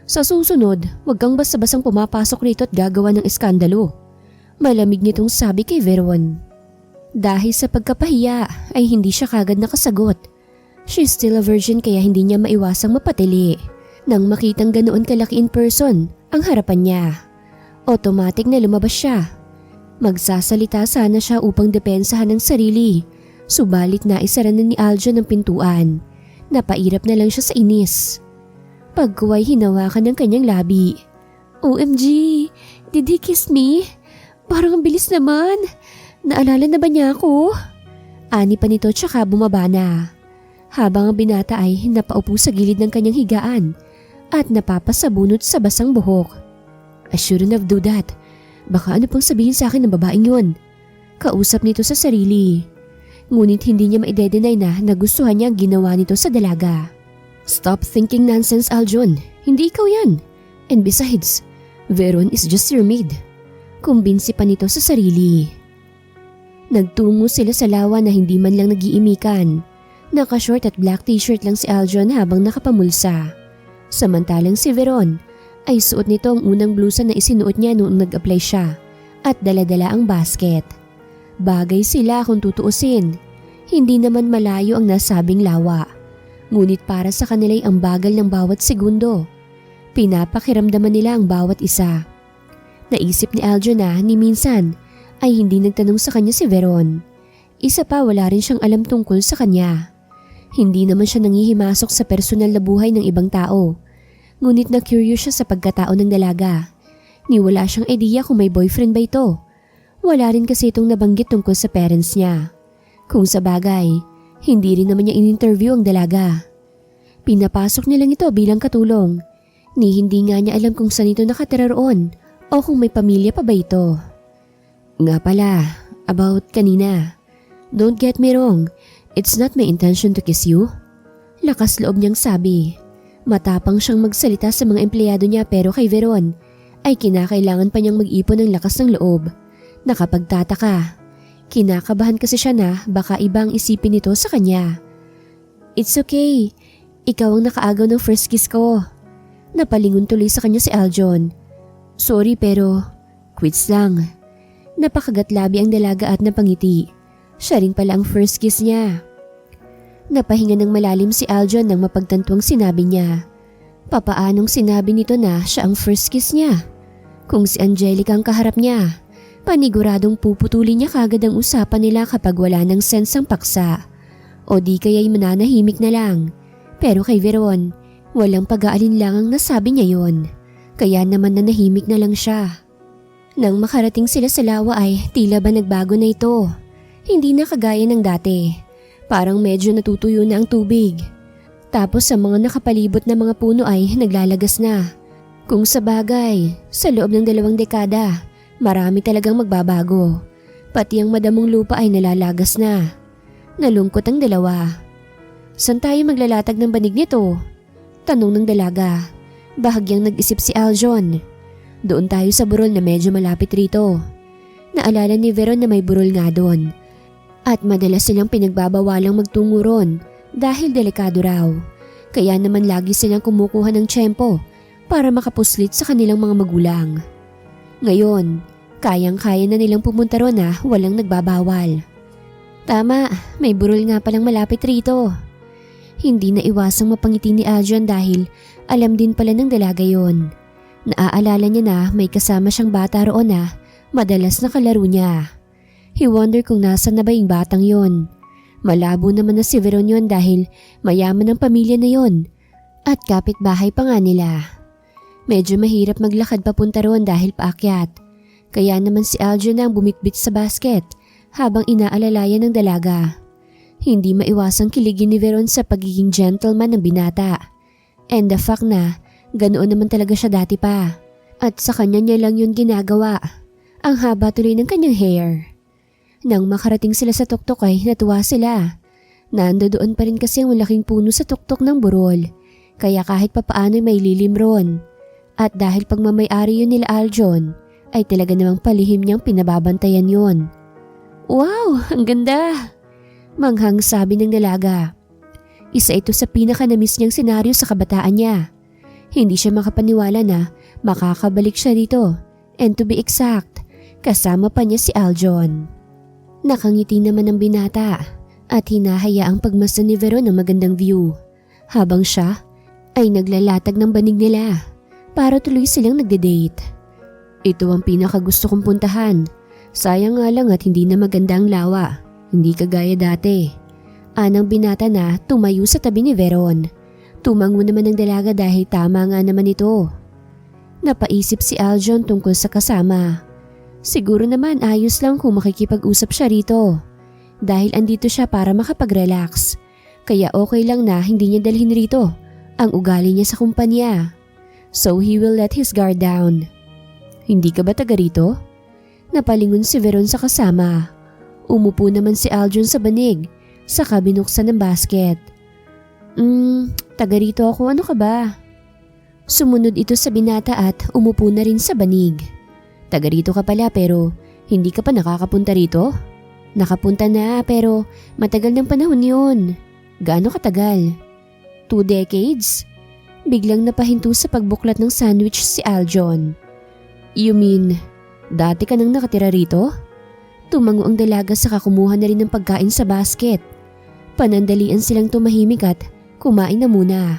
Sa susunod, wag kang basta-basang pumapasok rito at gagawa ng eskandalo. Malamig nitong sabi kay Veron. Dahil sa pagkapahiya ay hindi siya kagad nakasagot. She's still a virgin kaya hindi niya maiwasang mapatili. Nang makitang ganoon kalaki in person ang harapan niya, automatic na lumabas siya. Magsasalita sana siya upang depensahan ang sarili. Subalit naisara na ni Aljon ang pintuan. Napairap na lang siya sa inis. Pagkuway hinawakan ng kanyang labi. OMG, did he kiss me? Parang ang bilis naman. Naalala na ba niya ako? Ani pa nito tsaka bumaba na. Habang ang binata ay napaupo sa gilid ng kanyang higaan at napapasabunot sa basang buhok. I shouldn't have do that. Baka ano pang sabihin sa akin ng babaeng yun? Kausap nito sa sarili. Ngunit hindi niya maide-deny na nagustuhan niya ang ginawa nito sa dalaga. Stop thinking nonsense, Aljon. Hindi ikaw yan. And besides, Veron is just your maid. Kumbinsi pa nito sa sarili. Nagtungo sila sa lawa na hindi man lang nag-iimikan. Naka-short at black t-shirt lang si Aljon habang nakapamulsa. Samantalang si Veron ay suot nito ang unang blusa na isinuot niya noong nag-apply siya at dala-dala ang basket. Bagay sila kung tutuusin. Hindi naman malayo ang nasabing lawa. Ngunit para sa kanila'y ang bagal ng bawat segundo. Pinapakiramdaman nila ang bawat isa. Naisip ni Aljon na ni minsan ay hindi nagtanong sa kanya si Veron. Isa pa, wala rin siyang alam tungkol sa kanya. Hindi naman siya nangihimasok sa personal na buhay ng ibang tao. Ngunit na-curious siya sa pagkatao ng dalaga. Ni wala siyang ideya kung may boyfriend ba ito. Wala rin kasi itong nabanggit tungkol sa parents niya. Kung sa bagay, hindi rin naman niya in-interview ang dalaga. Pinapasok niya lang ito bilang katulong. Ni hindi nga niya alam kung saan ito nakatira roon o kung may pamilya pa ba ito. Nga pala, about kanina. Don't get me wrong, it's not my intention to kiss you. Lakas loob niyang sabi. Matapang siyang magsalita sa mga empleyado niya pero kay Veron ay kinakailangan pa niyang mag-ipon ng lakas ng loob. Nakapagtataka. Kinakabahan kasi siya na baka ibang isipin nito sa kanya. It's okay. Ikaw ang nakaagaw ng first kiss ko. Napalingon tuloy sa kanya si Aljon. Sorry pero quits lang. Napakagatlabi ang dalaga at napangiti. Siya rin pala ang first kiss niya. Napahinga ng malalim si Aljon nang mapagtantuang sinabi niya. Papaanong sinabi nito na siya ang first kiss niya? Kung si Angelica ang kaharap niya, paniguradong puputulin niya kagad ang usapan nila kapag wala ng sense ang paksa. O di kaya'y mananahimik na lang. Pero kay Veron, walang pag-aalinlangang nasabi niya yon. Kaya naman nanahimik na lang siya. Nang makarating sila sa lawa ay tila ba nagbago na ito. Hindi na kagaya ng dati. Parang medyo natutuyo na ang tubig. Tapos sa mga nakapalibot na mga puno ay naglalagas na. Kung sa bagay, sa loob ng 2 dekada, marami talagang magbabago. Pati ang madamong lupa ay nalalagas na. Nalungkot ang dalawa. Saan tayo maglalatag ng banig nito? Tanong ng dalaga. Bahagyang nag-isip si Aljon. Doon tayo sa burol na medyo malapit rito. Naalala ni Veron na may burol nga doon. At madalas silang pinagbabawalang magtungo ron dahil delikado raw. Kaya naman lagi silang kumukuha ng tiyempo para makapuslit sa kanilang mga magulang. Ngayon, kayang-kaya na nilang pumunta ron na walang nagbabawal. Tama, may burol nga palang malapit rito. Hindi na iwasang mapangiti ni Aljon dahil alam din pala ng dalaga yon. Naaalala niya na may kasama siyang bata roon na madalas na kalaro niya. He wonder kung nasan na ba yung batang yon. Malabo naman na si Veron yon dahil mayaman ang pamilya na yon at kapitbahay pa nga nila. Medyo mahirap maglakad papunta roon dahil paakyat. Kaya naman si Aljon ang bumitbit sa basket habang inaalalayan ng dalaga. Hindi maiwasang kiligin ni Veron sa pagiging gentleman ng binata. And the fact na ganoon naman talaga siya dati pa. At sa kanya niya lang yun ginagawa. Ang haba tuloy ng kanyang hair. Nang makarating sila sa tuktok ay natuwa sila. Nandoon pa rin kasi ang malaking puno sa tuktok ng burol. Kaya kahit papaano may lilim ron. At dahil pagmamay-ari yun nila Aljon, ay talaga namang palihim niyang pinababantayan yun. Wow, ang ganda! Manghang sabi ng dalaga. Isa ito sa pinaka-namiss niyang senaryo sa kabataan niya. Hindi siya makapaniwala na makakabalik siya dito. And to be exact, kasama pa niya si Aljon. Nakangiti naman ang binata at hinahayaang pagmasdan ni Veron ng magandang view. Habang siya ay naglalatag ng banig nila para tuloy silang nagde-date. Ito ang pinakagusto kong puntahan. Sayang nga lang at hindi na maganda ang lawa. Hindi kagaya dati. Anang binata na tumayo sa tabi ni Veron. Tumango naman ang dalaga dahil tama nga naman ito. Napaisip si Aljon tungkol sa kasama. Siguro naman ayos lang kung makikipag-usap siya rito. Dahil andito siya para makapag-relax. Kaya okay lang na hindi niya dalhin rito ang ugali niya sa kumpanya. So he will let his guard down. Hindi ka ba taga rito? Napalingon si Veron sa kasama. Umupo naman si Aljon sa banig, saka binuksan ng basket. Taga rito ako, ano ka ba? Sumunod ito sa binata at umupo na rin sa banig. Taga rito ka pala pero hindi ka pa nakakapunta rito? Nakapunta na pero matagal ng panahon yun. Gaano katagal? 2 decades? Biglang napahinto sa pagbuklat ng sandwich si Aljon. You mean, dati ka nang nakatira rito? Tumango ang dalaga sa kumuha na rin ng pagkain sa basket. Panandalian silang tumahimik at kumain na muna.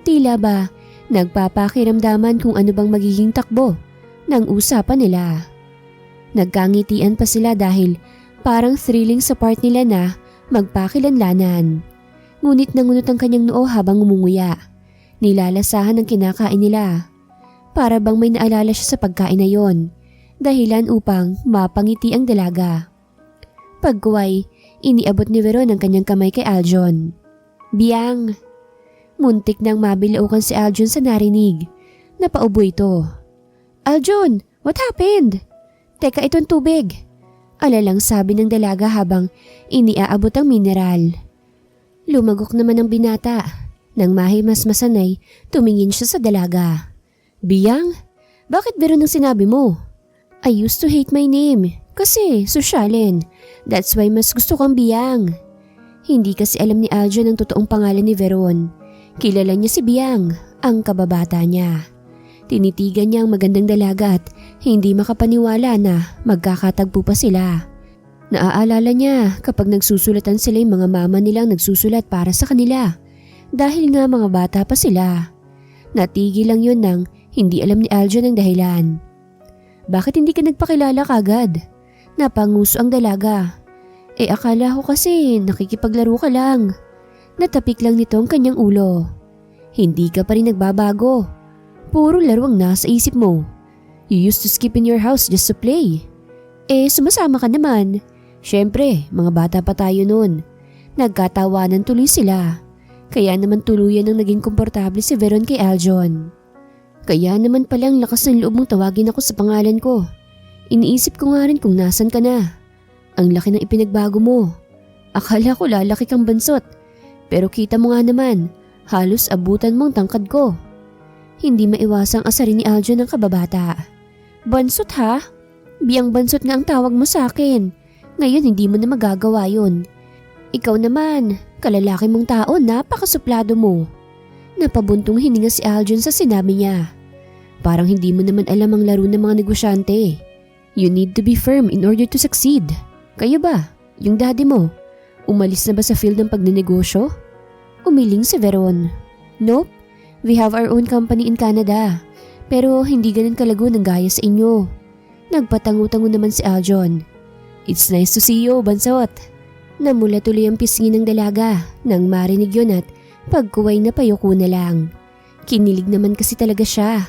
Tila ba nagpapakiramdaman kung ano bang magiging takbo ng usapan nila. Nagkangitian pa sila dahil parang thrilling sa part nila na magpakilanlanan. Ngunit nangunot ang kanyang noo habang umunguya. Nilalasahan ang kinakain nila. Para bang may naalala siya sa pagkain na yon, dahilan upang mapangiti ang dalaga. Pagkuway, iniabot ni Veron ang kanyang kamay kay Aljon. Biyang! Muntik nang mabilaukan si Aljon sa narinig. Napaubo ito. Aljon, what happened? Teka, itong tubig. Alalang sabi ng dalaga habang iniaabot ang mineral. Lumagok naman ang binata. Nang mahimasmasan ay tumingin siya sa dalaga. Biyang? Bakit Veron ang sinabi mo? I used to hate my name kasi sosyalin. That's why mas gusto kang Biyang. Hindi kasi alam ni Aljon ang totoong pangalan ni Veron. Kilala niya si Biyang, ang kababata niya. Tinitigan niya ang magandang dalaga at hindi makapaniwala na magkakatagpo pa sila. Naaalala niya kapag nagsusulatan sila yung mga mama nilang nagsusulat para sa kanila. Dahil nga mga bata pa sila. Natigil lang yun nang hindi alam ni Aljon ang dahilan. Bakit hindi ka nagpakilala kagad? Napanguso ang dalaga. Akala ko kasi nakikipaglaro ka lang. Natapik lang nito ang kanyang ulo. Hindi ka pa rin nagbabago. Puro laro ang nasa isip mo. You used to skip in your house just to play. Sumasama ka naman. Siyempre, mga bata pa tayo noon. Nagkatawanan tuloy sila. Kaya naman tuluyan ang naging komportable si Veron kay Aljon. Kaya naman palang lakas ng loob mong tawagin ako sa pangalan ko. Iniisip ko nga rin kung nasan ka na. Ang laki ng ipinagbago mo. Akala ko lalaki kang bansot. Pero kita mo nga naman, halos abutan mong tangkad ko. Hindi maiwasang asarin ni Aljon ang kababata. Bansot ha? Biyang bansot nga ang tawag mo sa akin. Ngayon hindi mo na magagawa yun. Ikaw naman, kalalaki mong tao, napakasuplado mo. Napabuntong hininga si Aljon sa sinabi niya. Parang hindi mo naman alam ang laro ng mga negosyante. You need to be firm in order to succeed. Kayo ba? Yung daddy mo? Umalis na ba sa field ng pagnenegosyo? Umiling si Veron. Nope, we have our own company in Canada. Pero hindi ganun kalago ng gaya sa inyo. Nagpatango-tango naman si Aljon. It's nice to see you, bansot. Namula tuloy ang pisngi ng dalaga nang marinig yun at pagkuway na payuko na lang. Kinilig naman kasi talaga siya.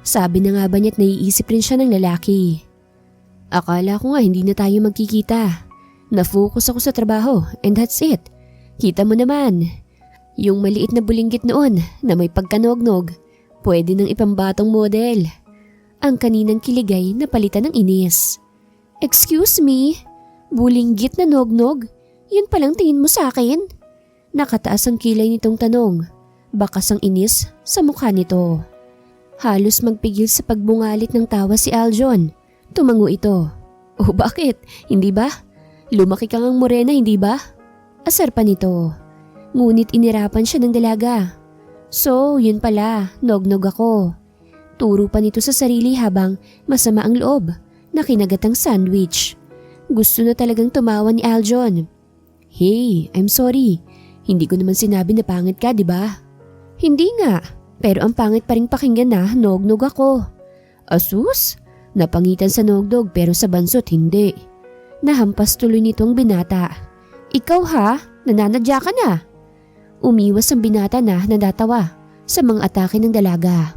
Sabi na nga ba niya't naiisip rin siya ng lalaki. Akala ko nga hindi na tayo magkikita. Na-focus ako sa trabaho and that's it. Kita mo naman. Yung maliit na bulinggit noon na may pagkanog-nog, pwede nang ipambatong model. Ang kaninang kiligay na palitan ng inis. Excuse me? Bulinggit na nog-nog? Yun palang tingin mo sa akin? Nakataas ang kilay nitong tanong. Bakas ang inis sa mukha nito. Halos magpigil sa pagbungalit ng tawa si Aljon. Tumango ito. Oh bakit? Hindi ba? Lumaki kang ang morena, hindi ba? Asar pa nito. Ngunit inirapan siya ng dalaga. So, yun pala, nog-nog ako. Turo pa nito sa sarili habang masama ang loob na kinagat ang sandwich. Gusto na talagang tumawa ni Aljon. Hey, I'm sorry. Hindi ko naman sinabi na pangit ka, di ba? Hindi nga, pero ang pangit pa rin pakinggan na nog-nog ako. Asus? Napangitan sa nog-nog pero sa bansot hindi. Nahampas tuloy nitong binata. Ikaw ha? Nananadya ka na? Umiwas ang binata na nadatawa sa mga atake ng dalaga.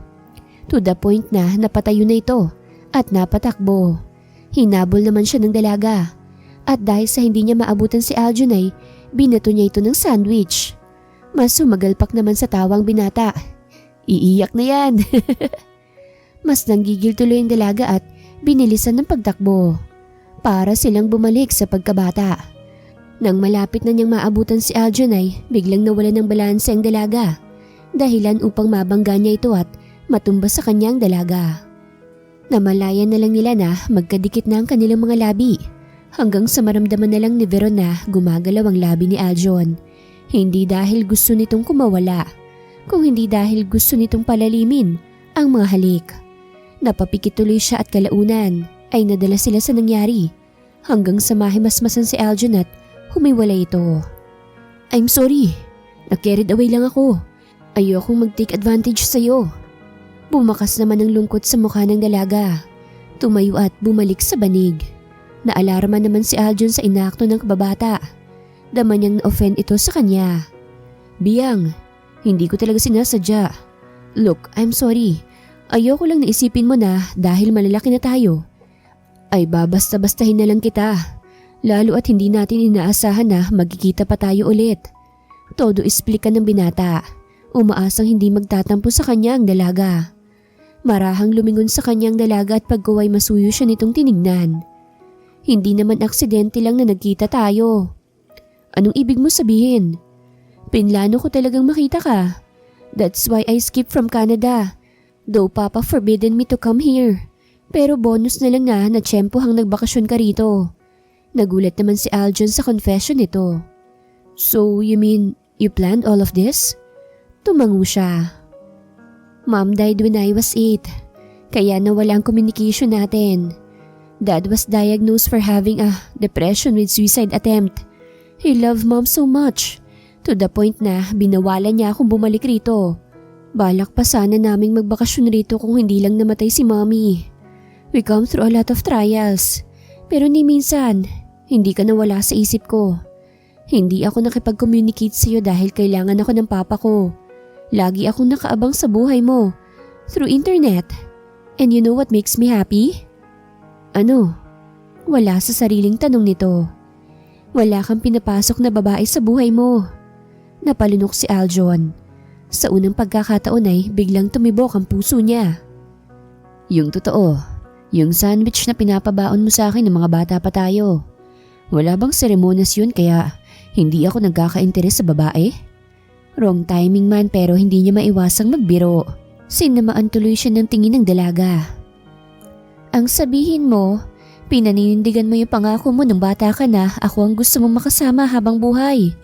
To the point na napatayo na ito at napatakbo. Hinabol naman siya ng dalaga. At dahil sa hindi niya maabutan si Aljon ay binato niya ito ng sandwich. Mas sumagalpak naman sa tawang binata. Iiyak na yan. Mas nanggigil tuloy ang dalaga at binilisan ng pagtakbo. Para silang bumalik sa pagkabata. Nang malapit na niyang maabutan si Aljon ay biglang nawala ng balanse ang dalaga. Dahilan upang mabangga niya ito at matumba sa kanyang dalaga. Namalayan na lang nila na magkadikit na ang kanilang mga labi. Hanggang sa maramdaman na lang ni Veron na gumagalaw ang labi ni Aljon. Hindi dahil gusto nitong kumawala. kung hindi dahil gusto nitong palalimin ang mga halik. Napapikit tuloy siya at kalaunan ay nadala sila sa nangyari hanggang sa mahimasmasan si Aljon at humiwalay ito. I'm sorry, na-carried away lang ako. Ayokong mag-take advantage sa'yo. Bumakas naman ang lungkot sa mukha ng dalaga. Tumayo at bumalik sa banig. Naalarma naman si Aljon sa inakto ng kababata. Dama niyang na-offend ito sa kanya. Biyang, hindi ko talaga sinasadya. Look, I'm sorry. Ayoko lang naisipin mo na dahil malalaki na tayo, ay babasta-bastahin na lang kita. Lalo at hindi natin inaasahan na magkikita pa tayo ulit. Todo explica ng binata. Umaasang hindi magtatampo sa kanya ang dalaga. Marahang lumingon sa kanyang dalaga at pagkaway masuyo siya nitong tinignan. Hindi naman aksidente lang na nagkita tayo. Anong ibig mo sabihin? Pinlano ko talagang makita ka. That's why I skipped from Canada. Though Papa forbidden me to come here. Pero bonus na lang na natsyempohang nagbakasyon ka rito. Nagulat naman si Aljon sa confession nito. So you mean you planned all of this? Tumango siya. Mom died when I was 8, kaya nawala ang communication natin. Dad was diagnosed for having a depression with suicide attempt. He loved Mom so much, to the point na binawalan niya akong bumalik rito. Balak pa sana naming magbakasyon rito kung hindi lang namatay si Mommy. We come through a lot of trials, pero ni minsan, hindi ka nawala sa isip ko. Hindi ako nakipag-communicate sa iyo dahil kailangan ako ng papa ko. Lagi akong nakaabang sa buhay mo, through internet. And you know what makes me happy? Ano? Wala sa sariling tanong nito. Wala kang pinapasok na babae sa buhay mo. Napalunok si Aljon. Sa unang pagkakataon ay biglang tumibok ang puso niya. Yung totoo, yung sandwich na pinapabaon mo sa akin ng mga bata pa tayo. Wala bang seremonyas yun kaya hindi ako nagkaka-interes sa babae? Wrong timing man pero hindi niya maiwasang magbiro. Sinamaan tuloy siya ng tingin ng dalaga. Ang sabihin mo, pinaninindigan mo yung pangako mo nung bata ka na ako ang gusto mong makasama habang buhay.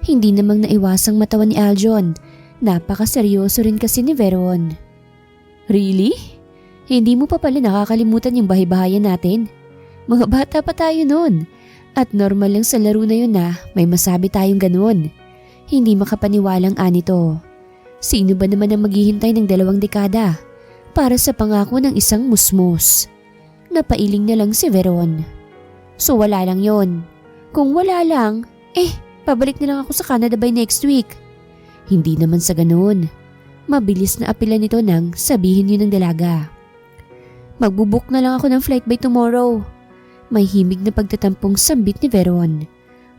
Hindi namang naiwasang matawa ni Aljon. Napakaseryoso rin kasi ni Veron. Really? Hindi mo pa pala nakakalimutan yung bahay-bahayan natin? Mga bata pa tayo noon. At normal lang sa laro na yun na may masabi tayong ganun. Hindi makapaniwalang anito. Sino ba naman ang maghihintay ng 2 dekada para sa pangako ng isang musmos? Napailing na lang si Veron. So wala lang yon. Kung wala lang, pabalik na lang ako sa Canada by next week. Hindi naman sa ganun. Mabilis na apila nito nang sabihin yun ng dalaga. Magbubuk na lang ako ng flight by tomorrow. May himig na pagtatampong sambit ni Veron.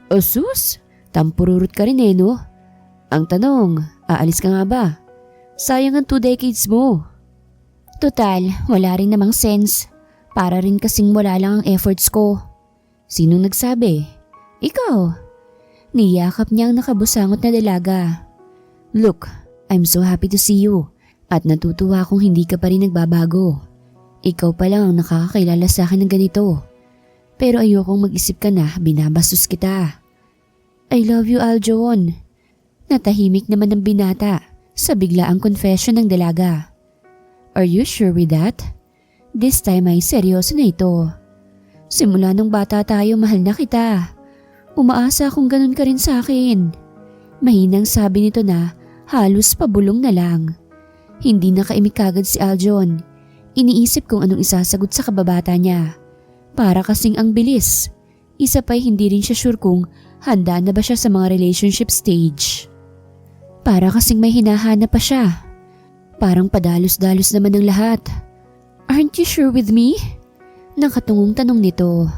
Asus, tampururot ka rin no? Ang tanong, aalis ka nga ba? Sayang ang 2 decades mo. Total, wala rin namang sense. Para rin kasing wala lang ang efforts ko. Sinong nagsabi? Ikaw. Niyakap niya ang nakabusangot na dalaga. Look, I'm so happy to see you. At natutuwa kung hindi ka pa rin nagbabago. Ikaw pa lang ang nakakakilala sa akin ng ganito. Pero ayokong mag-isip ka na binabastos kita. I love you, Aljon. Natahimik naman ng binata sa biglaang confession ng dalaga. Are you sure with that? This time ay seryoso na ito. Simula nung bata tayo, mahal na kita. Umaasa akong ganun ka rin sa akin. Mahinang sabi nito na halos pabulong na lang. Hindi nakaimik kagad si Aljon. Iniisip kung anong isasagot sa kababata niya. Para kasing ang bilis. Isa pa'y hindi rin siya sure kung handa na ba siya sa mga relationship stage. Para kasing may hinahanap pa siya. Parang padalos-dalos naman ng lahat. Aren't you sure with me? Nakatungong tanong nito.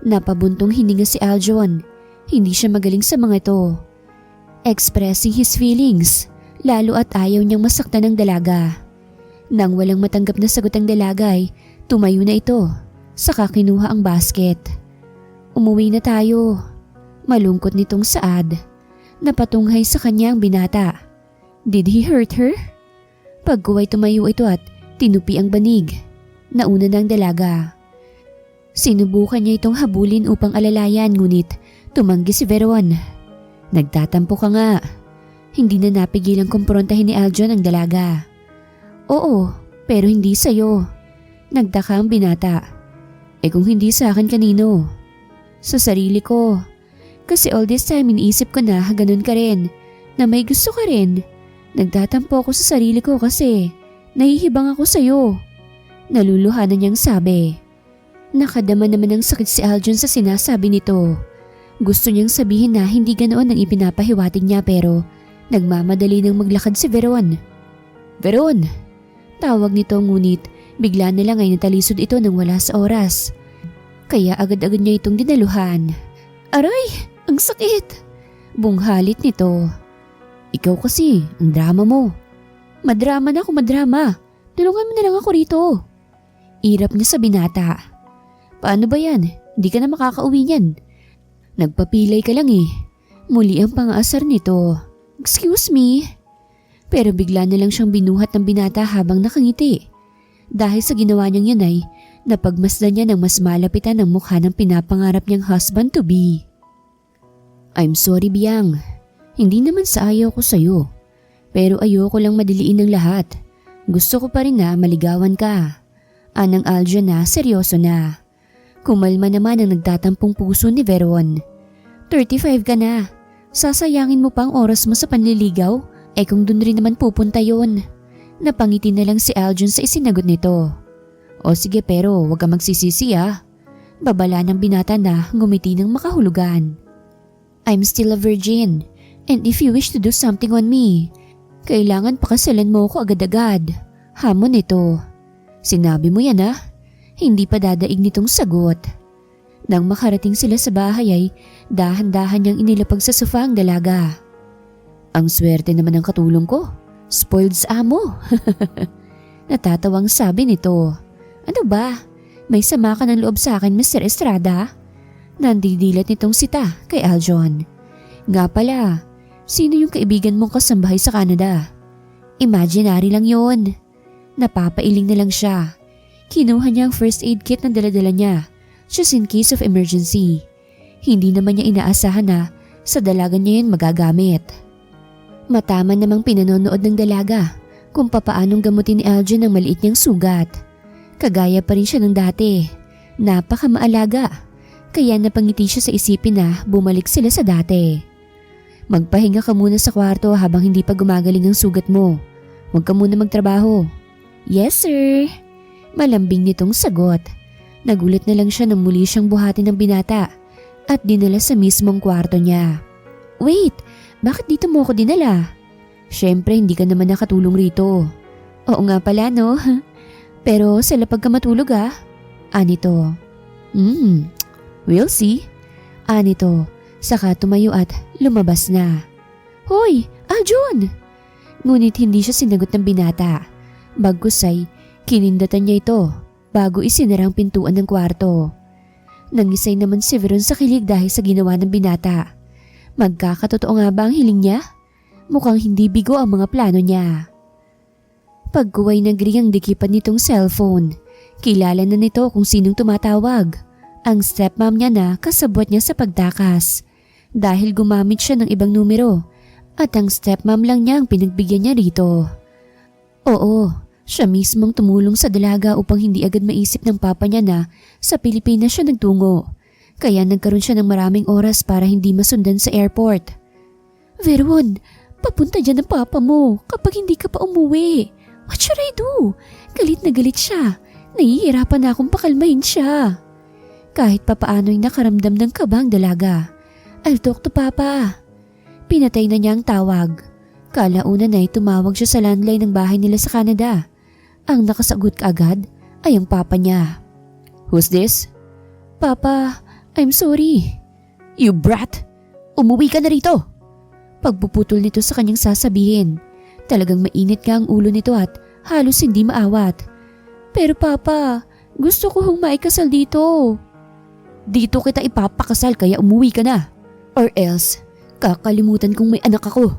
Napabuntong hininga si Aljon. Hindi siya magaling sa mga ito. Expressing his feelings, lalo at ayaw niyang masaktan ng dalaga. Nang walang matanggap na sagot ang dalaga ay tumayo na ito. Saka kinuha ang basket. Umuwi na tayo. Malungkot nitong saad. Napatunghay sa kanya ang binata. Did he hurt her? Pagkuway tumayo ito at tinupi ang banig. Nauna ng dalaga. Sinubukan niya itong habulin upang alalayan ngunit tumanggi si Veron. Nagtatampo ka nga. Hindi na napigilang kumprontahin ni Aljon ang dalaga. Oo, pero hindi sa'yo. Nagtaka ang binata. Kung hindi sa akin kanino? Sa sarili ko. Kasi all this time iniisip ko na ganun ka rin, na may gusto ka rin. Nagtatampo ako sa sarili ko kasi nahihibang ako sa'yo. Naluluhanan niyang sabi. Nakadama naman ng sakit si Aljon sa sinasabi nito. Gusto niyang sabihin na hindi ganoon ang ipinapahiwatig niya pero nagmamadali nang maglakad si Veron. Veron! Tawag nito ngunit bigla na lang ay natalisod ito nang wala sa oras. Kaya agad-agad niya itong dinaluhan. Aray! Ang sakit! Bunghalit nito. Ikaw kasi, ang drama mo. Madrama na ako madrama. Tulungan mo na lang ako rito. Irap niya sa binata. Paano ba yan? Hindi ka na makakauwi niyan. Nagpapilay ka lang eh. Muli ang pang-aasar nito. Excuse me? Pero bigla na lang siyang binuhat ng binata habang nakangiti. Dahil sa ginawa niyang yun ay napagmasdan niya ng mas malapitan ang mukha ng pinapangarap niyang husband-to-be. I'm sorry, Biyang. Hindi naman sa ayaw ko sa'yo. Pero ayoko lang madiliin ng lahat. Gusto ko pa rin na maligawan ka. Anang Aljon na seryoso na. Kumalma naman ang nagtatampong puso ni Veron. 35 ka na. Sasayangin mo pa ang oras mo sa panliligaw? Kung dun rin naman pupunta yon. Napangiti na lang si Aljon sa isinagot nito. O sige pero wag ka magsisisi ah. Babala ng binata na ngumiti ng makahulugan. I'm still a virgin and if you wish to do something on me, kailangan pakasalan mo ako agad-agad. Hamon nito. Sinabi mo yan ah. Hindi pa dadaig nitong sagot. Nang makarating sila sa bahay ay dahan-dahan niyang inilapag sa sofa ang dalaga. Ang swerte naman ng katulong ko. Spoiled sa amo. Natatawang sabi nito. Ano ba? May sama ka ng loob sa akin, Mr. Estrada? Nandidilat nitong sita kay Aljon. Nga pala, sino yung kaibigan mong kasambahay sa Canada? Imaginary lang yon. Napapailing na lang siya. Kinuha niya ang first aid kit na daladala niya, just in case of emergency. Hindi naman niya inaasahan na sa dalaga niya yun magagamit. Matama namang pinanonood ng dalaga kung papaanong gamutin ni Aljon ang maliit niyang sugat. Kagaya pa rin siya ng dati. Napakamaalaga. Kaya napangiti siya sa isipin na bumalik sila sa dati. Magpahinga ka muna sa kwarto habang hindi pa gumagaling ang sugat mo. Huwag ka muna magtrabaho. Yes sir. Malambing nitong sagot. Nagulat na lang siya nang muli siyang buhatin ng binata at dinala sa mismong kwarto niya. Wait, bakit dito mo ako dinala? Siyempre hindi ka naman nakatulong rito. Oo nga pala no. Pero sa lapag ka matulog ah. Anito. We'll see. Anito, saka tumayo at lumabas na. Hoy, Aljon! Ngunit hindi siya sinagot ng binata. Bagkus ay kinindatan niya ito bago isinara ang pintuan ng kwarto. Nangisay naman si Veron sa kilig dahil sa ginawa ng binata. Magkakatotoo nga ba ang hiling niya? Mukhang hindi bigo ang mga plano niya. Pagkuway nagri ang dikipan nitong cellphone. Kilala na nito kung sinong tumatawag. Ang stepmom niya na kasabwat niya sa pagtakas dahil gumamit siya ng ibang numero at ang stepmom lang niya ang pinagbigyan niya rito. Oo, siya mismong tumulong sa dalaga upang hindi agad maisip ng papa niya na sa Pilipinas siya nagtungo. Kaya nagkaroon siya ng maraming oras para hindi masundan sa airport. Veron, papunta dyan ang papa mo kapag hindi ka pa umuwi. What should I do? Galit na galit siya. Nahihirapan na akong pakalmahin siya. Kahit papaano'y nakaramdam ng kabang dalaga. I'll talk to Papa. Pinatay na niya ang tawag. Kalaunan ay tumawag siya sa landline ng bahay nila sa Canada. Ang nakasagot kaagad ay ang papa niya. Who's this? Papa, I'm sorry. You brat! Umuwi ka na rito! Pagpuputol nito sa kanyang sasabihin. Talagang mainit nga ang ulo nito at halos hindi maawat. Pero Papa, gusto ko hong maikasal dito. Dito kita ipapakasal kaya umuwi ka na. Or else, kakalimutan kong may anak ako.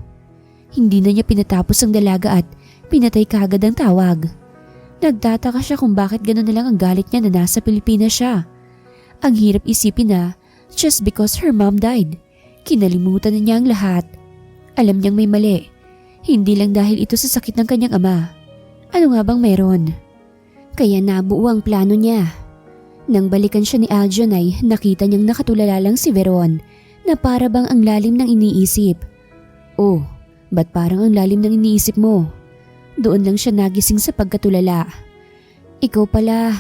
Hindi na niya pinatapos ang dalaga at pinatay kaagad ang tawag. Nagtataka siya kung bakit gano'n na lang ang galit niya na nasa Pilipinas siya. Ang hirap isipin na just because her mom died, kinalimutan na niya ang lahat. Alam niyang may mali. Hindi lang dahil ito sa sakit ng kanyang ama. Ano nga bang meron? Kaya nabuo ang plano niya. Nang balikan siya ni Aljon ay nakita niyang nakatulala lang si Veron na para bang ang lalim ng iniisip. Oh, ba't parang ang lalim ng iniisip mo? Doon lang siya nagising sa pagkatulala. Ikaw pala.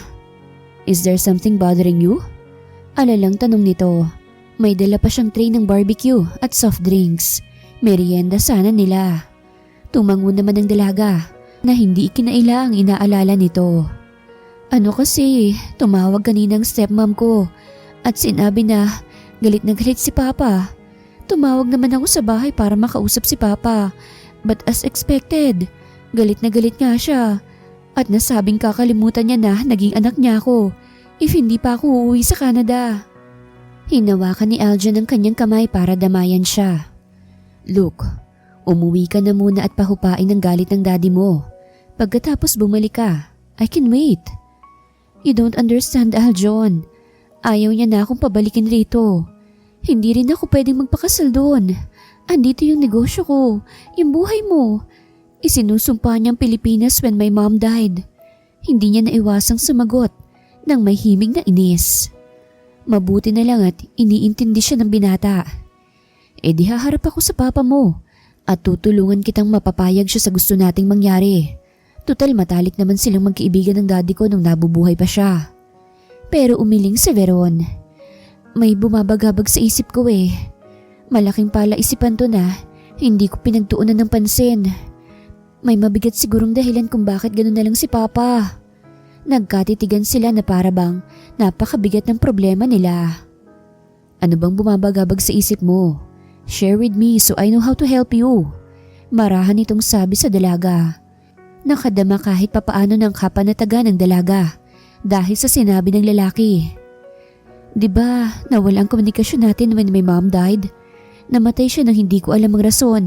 Is there something bothering you? Alalang tanong nito. May dala pa siyang tray ng barbecue at soft drinks. Merienda sana nila. Tumango naman ang dalaga na hindi ikinaila ang inaalala nito. Ano kasi, tumawag kaninang stepmom ko at sinabi na galit si Papa. Tumawag naman ako sa bahay para makausap si Papa. But as expected, galit na galit nga siya. At nasabing kakalimutan niya na naging anak niya ako if hindi pa ako uuwi sa Canada. Hinawakan ni Aljon ang kanyang kamay para damayan siya. Look, umuwi ka na muna at pahupain ang galit ng daddy mo. Pagkatapos bumalik ka, I can wait. You don't understand, Aljon. Ayaw niya na akong pabalikin rito. Hindi rin ako pwedeng magpakasal doon. Andito yung negosyo ko, yung buhay mo. Isinusumpa niyang Pilipinas when my mom died. Hindi niya naiwasang sumagot nang may himig na inis. Mabuti na lang at iniintindi siya ng binata. E di haharap ako sa papa mo at tutulungan kitang mapapayag siya sa gusto nating mangyari. Tutal matalik naman silang magkaibigan ng daddy ko nung nabubuhay pa siya. Pero umiling si Veron. May bumabagabag sa isip ko eh. Malaking palaisipan to na hindi ko pinagtuunan ng pansin. May mabigat sigurong dahilan kung bakit gano'n na lang si Papa. Nagkatitigan sila na para bang napakabigat ng problema nila. Ano bang bumabagabag sa isip mo? Share with me so I know how to help you. Marahan itong sabi sa dalaga. Nakadama kahit papaano ng kapanatagan ng dalaga dahil sa sinabi ng lalaki. Diba nawala ang komunikasyon natin when my mom died? Namatay siya nang hindi ko alam ang rason.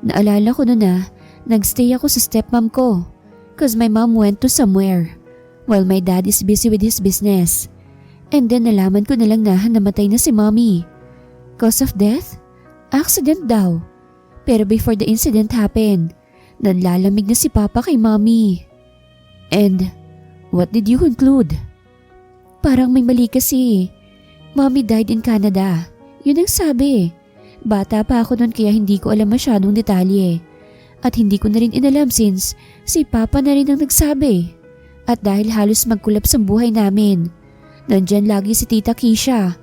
Naalala ko noon na nagstay ako sa stepmom ko cause my mom went to somewhere while my dad is busy with his business. And then nalaman ko na lang na namatay na si mommy. Cause of death? Accident daw. Pero before the incident happened, nanlalamig na si Papa kay mommy. And what did you conclude? Parang may mali kasi. Mommy died in Canada. Yun ang sabi. Bata pa ako noon kaya hindi ko alam masyadong detalye. At hindi ko na rin inalam since si Papa na rin ang nagsabi. At dahil halos magkulaps ang buhay namin, nandyan lagi si Tita Keisha,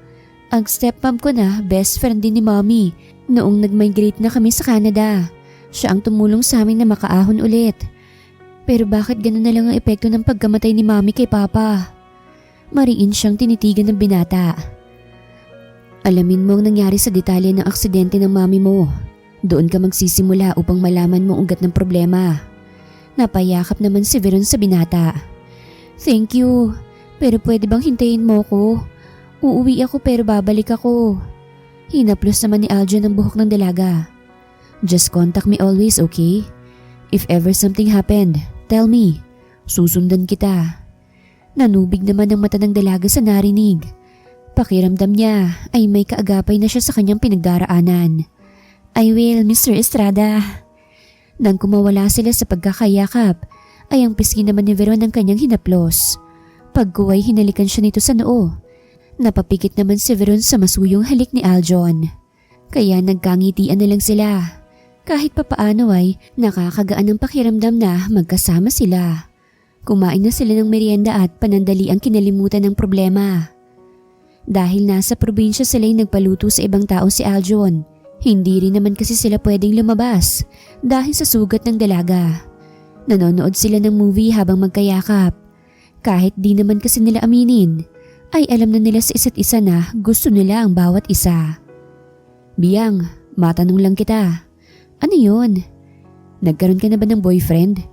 ang stepmom ko na best friend din ni Mommy noong nag-migrate na kami sa Canada. Siya ang tumulong sa amin na makaahon ulit. Pero bakit ganun na lang ang epekto ng pagkamatay ni Mommy kay Papa? Mariin siyang tinitigan ng binata. Alamin mo ang nangyari sa detalye ng aksidente ng mami mo. Doon ka magsisimula upang malaman mo ang ugat ng problema. Napayakap naman si Veron sa binata. Thank you, pero pwede bang hintayin mo ko? Uuwi ako pero babalik ako. Hinaplos naman ni Aljon ang buhok ng dalaga. Just contact me always, okay? If ever something happened, tell me. Susundan kita. Nanubig naman ang mata ng dalaga sa narinig. Pakiramdam niya ay may kaagapay na siya sa kanyang pinagdaraanan. I will, Mr. Estrada. Nang kumawala sila sa pagkakayakap, ay ang pisngi naman ni Veron ang kanyang hinaplos. Pagkuway hinalikan siya nito sa noo. Napapikit naman si Veron sa masuyong halik ni Aljon. Kaya nagkangitian na lang sila. Kahit papaano ay nakakagaan ang pakiramdam na magkasama sila. Kumain na sila ng merienda at panandali ang kinalimutan ng problema. Dahil nasa probinsya sila'y nagpaluto sa ibang tao si Aljon, hindi rin naman kasi sila pwedeng lumabas dahil sa sugat ng dalaga. Nanonood sila ng movie habang magkayakap. Kahit di naman kasi nila aminin, ay alam na nila sa isa't isa na gusto nila ang bawat isa. Biyang, matanong lang kita. Ano yun? Nagkaroon ka na ba ng boyfriend?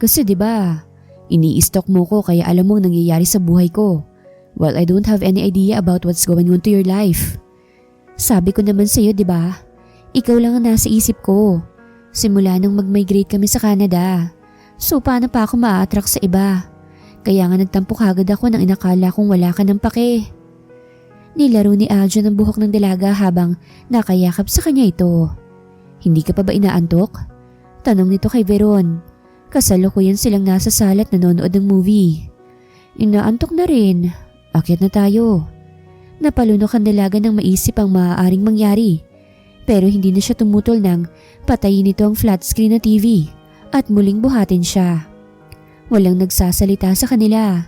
Kasi 'di ba, ini-stalk mo ko kaya alam mo ang nangyayari sa buhay ko. While I don't have any idea about what's going on to your life. Sabi ko naman sa'yo 'di ba? Ikaw lang ang nasa isip ko. Simula nang mag-migrate kami sa Canada. So paano pa ako ma-attract sa iba? Kaya nga nagtampo kagad ako nang inakala kong wala ka ng pake. Nilaro ni Aljon ang buhok ng dalaga habang nakayakap sa kanya ito. Hindi ka pa ba inaantok? Tanong nito kay Veron. Kasalukuyan silang nasa sala at nanonood ng movie. Inaantok na rin. Akyat na tayo. Napalunok ang dalaga nang maisip ang maaaring mangyari. Pero hindi na siya tumutol nang patayin nito ang flat screen na TV at muling buhatin siya. Walang nagsasalita sa kanila.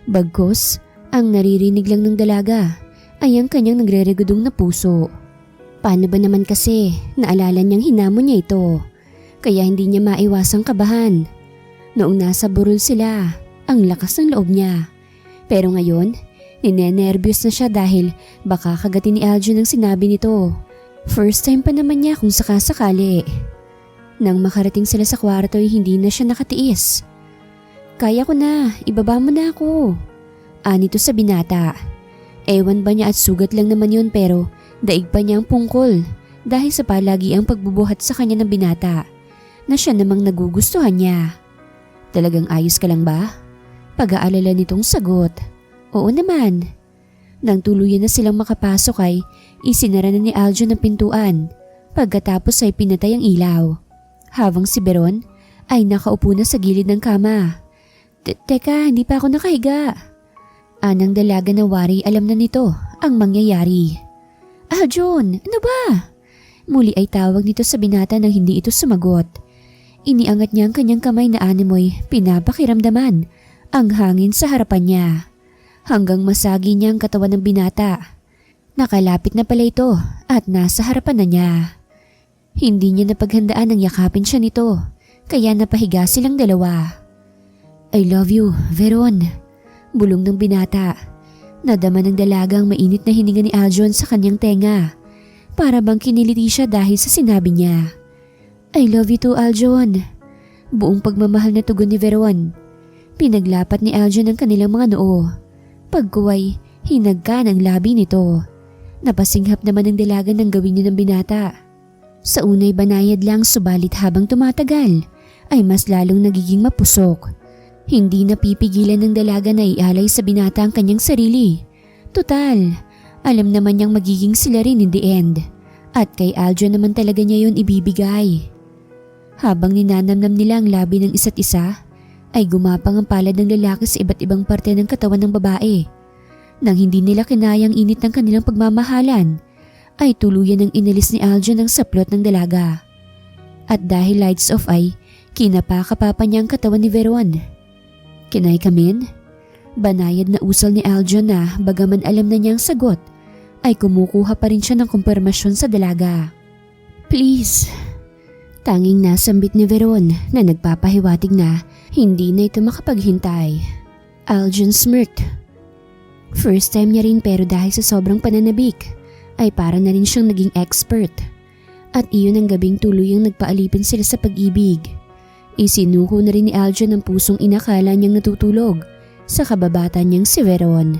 Bagkus, ang naririnig lang ng dalaga ay ang kanyang nagre-regudong na puso. Paano ba naman kasi naalala niyang hinamon niya ito, kaya hindi niya maiwasang kabahan. Noong nasa burol sila, ang lakas ng loob niya. Pero ngayon, ninenervyos na siya dahil baka kagatin ni Aljon ang sinabi nito. First time pa naman niya kung sakasakali. Nang makarating sila sa kwarto ay hindi na siya nakatiis. Kaya ko na, ibaba mo na ako. Anito sa binata. Ewan ba niya at sugat lang naman yun pero daig pa niya ang pungkol dahil sa palagi ang pagbubuhat sa kanya ng binata na siya namang nagugustuhan niya. Talagang ayos ka lang ba? Pag-aalala nitong sagot. Oo naman. Nang tuluyan na silang makapasok ay isinara na ni Aljon ang pintuan pagkatapos ay pinatay ang ilaw. Habang si Veron ay nakaupo na sa gilid ng kama. Teka, hindi pa ako nakahiga. Anang dalaga na wari alam na nito ang mangyayari. Aljon, ano ba? Muli ay tawag nito sa binata nang hindi ito sumagot. Iniangat niya ang kanyang kamay na animoy pinapakiramdaman ang hangin sa harapan niya. Hanggang masagi niya ang katawan ng binata. Nakalapit na pala ito at nasa harapan na niya. Hindi niya napaghandaan ang yakapin siya nito kaya napahiga silang dalawa. I love you, Veron. Bulong ng binata. Nadama ng dalaga ang mainit na hininga ni Aljon sa kanyang tenga. Para bang kiniliti siya dahil sa sinabi niya. I love you too, Aljon. Buong pagmamahal na tugon ni Veron. Pinaglapat ni Aljon ang kanilang mga noo. Pagkuway, hinagka ng labi nito. Napasinghap naman ng dalaga ng gawin niya ng binata. Sa unay banayad lang subalit habang tumatagal ay mas lalong nagiging mapusok. Hindi napipigilan ng dalaga na ialay sa binata ang kanyang sarili. Tutal, alam naman niyang magiging sila rin in the end. At kay Aljon naman talaga niya yun ibibigay. Habang ninanamnam nila ang labi ng isa't isa, ay gumapang ang palad ng lalaki sa iba't ibang parte ng katawan ng babae. Nang hindi nila kinayang init ng kanilang pagmamahalan, ay tuluyan ng inalis ni Aljon ang saplot ng dalaga. At dahil lights off ay kinapakapapa niya ang katawan ni Veron. Can I come in? Banayad na usal ni Aljon na bagaman alam na niya ang sagot, ay kumukuha pa rin siya ng kumpirmasyon sa dalaga. Please. Tanging nasambit ni Veron na nagpapahiwatig na hindi na ito makapaghintay. Aljon smirked. First time niya rin pero dahil sa sobrang pananabik ay para na rin siyang naging expert. At iyon ang gabing tuluyang nagpaalipin sila sa pag-ibig. Isinuko na rin ni Aljon ang pusong inakala niyang natutulog sa kababata niyang si Veron.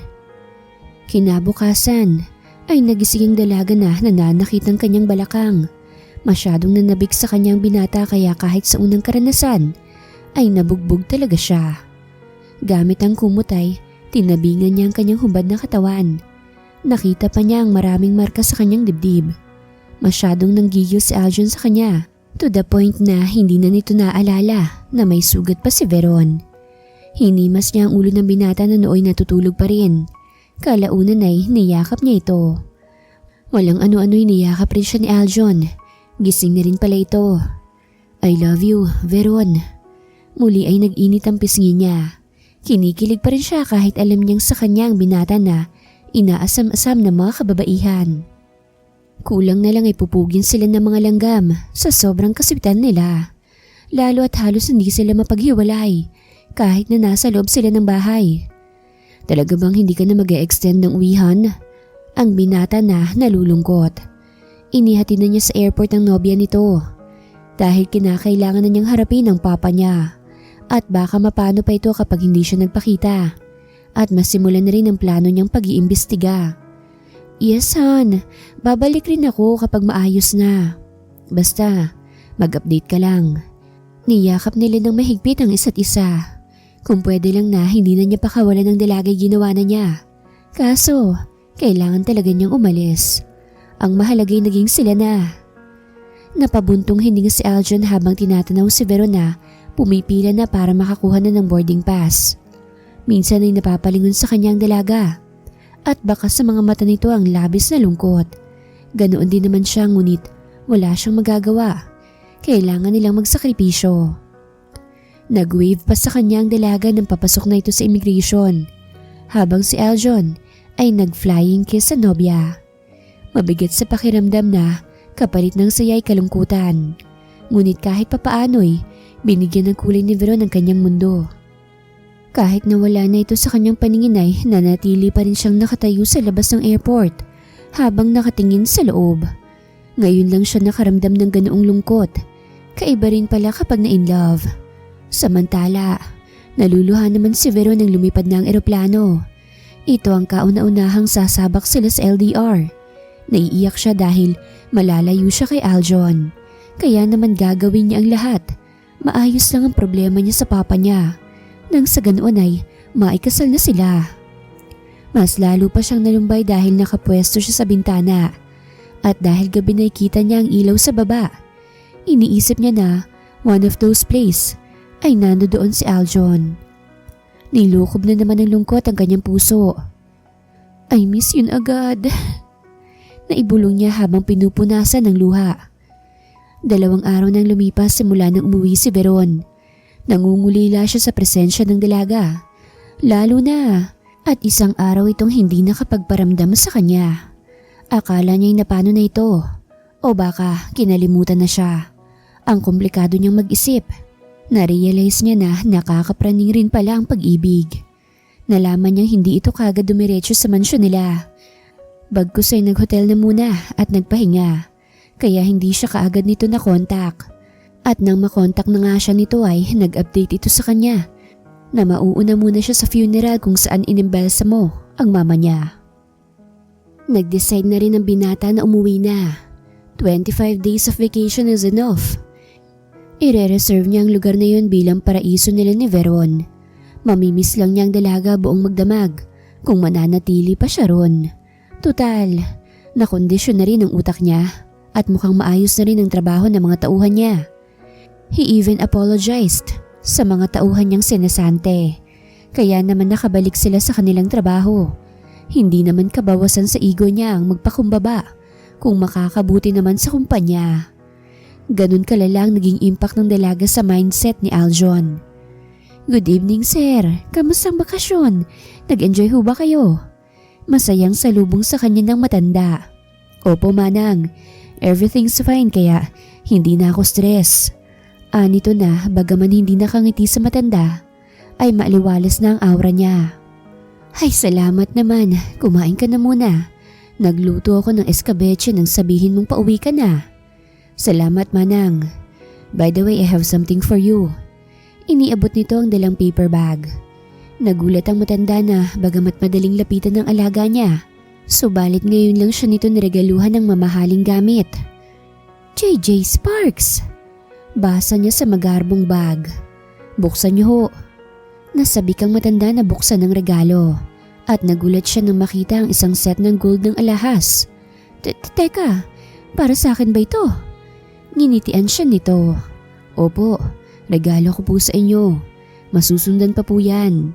Kinabukasan ay nagising ang dalaga na nananakit ang kanyang balakang. Masyadong nanabik sa kanyang binata kaya kahit sa unang karanasan ay nabugbog talaga siya. Gamit ang kumot ay tinabingan niya ang kanyang hubad na katawan. Nakita pa niya ang maraming marka sa kanyang dibdib. Masyadong nanggigil si Aljon sa kanya to the point na hindi na nito naaalala na may sugat pa si Veron. Hinimas niya ang ulo ng binata na nooy natutulog pa rin. Kalaunan ay niyakap niya ito. Walang ano-ano'y niyakap rin siya ni Aljon. Gising na rin pala ito. I love you, Veron. Muli ay nag-init ang pisngi niya. Kinikilig pa rin siya kahit alam niyang sa kanya ang binata na inaasam-asam ng mga kababaihan. Kulang na lang ay pupugin sila ng mga langgam sa sobrang kaswitan nila. Lalo at halos hindi sila mapaghiwalay kahit na nasa loob sila ng bahay. Talaga bang hindi ka na mag-e-extend ng uwihan? Ang binata na nalulungkot. Inihati na niya sa airport ang nobya nito dahil kinakailangan na niyang harapin ang papa niya at baka mapano pa ito kapag hindi siya nagpakita at masimulan na rin ang plano niyang pag-iimbestiga. Yes, hon. Babalik rin ako kapag maayos na. Basta, mag-update ka lang. Niyakap nila ng mahigpit ang isa't isa. Kung pwede lang na hindi na niya pakawalan ng dalagay ginawa na niya. Kaso, kailangan talaga niyang umalis. Ang mahalagay naging sila na. Napabuntong hininga si Aljon habang tinatanaw si Verona pumipila na para makakuha na ng boarding pass. Minsan ay napapalingon sa kanyang dalaga at baka sa mga mata nito ang labis na lungkot. Ganoon din naman siya ngunit wala siyang magagawa. Kailangan nilang magsakripisyo. Nag-wave pa sa kanyang dalaga nang papasok na ito sa immigration habang si Aljon ay nag-flying kiss sa nobya. Mabigat sa pakiramdam na kapalit ng saya'y kalungkutan. Ngunit kahit papaano'y binigyan ng kulay ni Veron ang kanyang mundo. Kahit nawala na ito sa kanyang paningin ay nanatili pa rin siyang nakatayo sa labas ng airport habang nakatingin sa loob. Ngayon lang siya nakaramdam ng ganoong lungkot. Kaiba rin pala kapag na in love. Samantala, naluluhan naman si Veron nang lumipad na ang eroplano. Ito ang kauna-unahang sasabak sila sa LDR. Naiiyak siya dahil malalayo siya kay Aljon. Kaya naman gagawin niya ang lahat. Maayos lang ang problema niya sa papa niya. Nang sa ganoon ay maikasal na sila. Mas lalo pa siyang nalumbay dahil nakapwesto siya sa bintana. At dahil gabi nakikita niya ang ilaw sa baba, iniisip niya na one of those place ay nandoon si Aljon. Nilukob na naman ng lungkot ang kanyang puso. I miss yun agad. Naibulong niya habang pinupunasan ng luha. 2 araw nang lumipas simula nang umuwi si Veron. Nangungulila siya sa presensya ng dalaga. Lalo na at isang araw itong hindi nakapagparamdam sa kanya. Akala niya'y napano na ito o baka kinalimutan na siya. Ang komplikado niyang mag-isip. Narealize niya na nakakapraning rin pala ang pag-ibig. Nalaman niyang hindi ito kagad dumiretso sa mansyon nila. Bagkus ay nag-hotel na muna at nagpahinga, kaya hindi siya kaagad nito na-contact. At nang makontak na nga siya nito ay nag-update ito sa kanya na mauuna muna siya sa funeral kung saan inimbelsamo ang mama niya. Nag-decide na rin ang binata na umuwi na. 25 days of vacation is enough. Ire-reserve niya ang lugar na yun bilang paraiso nila ni Veron. Mamimiss lang niya ang dalaga buong magdamag kung mananatili pa siya ron. Tutal, nakondisyon na rin ang utak niya at mukhang maayos na rin ang trabaho ng mga tauhan niya. He even apologized sa mga tauhan niyang sinasante. Kaya naman nakabalik sila sa kanilang trabaho. Hindi naman kabawasan sa ego niya ang magpakumbaba kung makakabuti naman sa kumpanya. Ganun kalala ang naging impact ng dalaga sa mindset ni Aljon. Good evening sir, kamusta ang bakasyon? Nag-enjoy ho ba kayo? Masayang salubong sa kanya ng matanda. Opo manang, everything's fine kaya hindi na ako stress. Nito na bagaman hindi nakangiti sa matanda ay maaliwalas na ang aura niya. Ay salamat naman, kumain ka na muna. Nagluto ako ng escabeche nang sabihin mong pauwi ka na. Salamat manang. By the way, I have something for you. Iniabot nito ang dalang paper bag. Nagulat ang matanda na bagamat madaling lapitan ng alaga niya. Subalit ngayon lang siya nito niregaluhan ng mamahaling gamit. JJ Sparks! Basa niya sa magarbong bag. Buksan niyo ho. Nasabik ang matanda na buksan ng regalo. At nagulat siya nang makita ang isang set ng gold ng alahas. Teka, para sa akin ba ito? Nginitian siya nito. Opo, regalo ko po sa inyo. Masusundan pa po yan.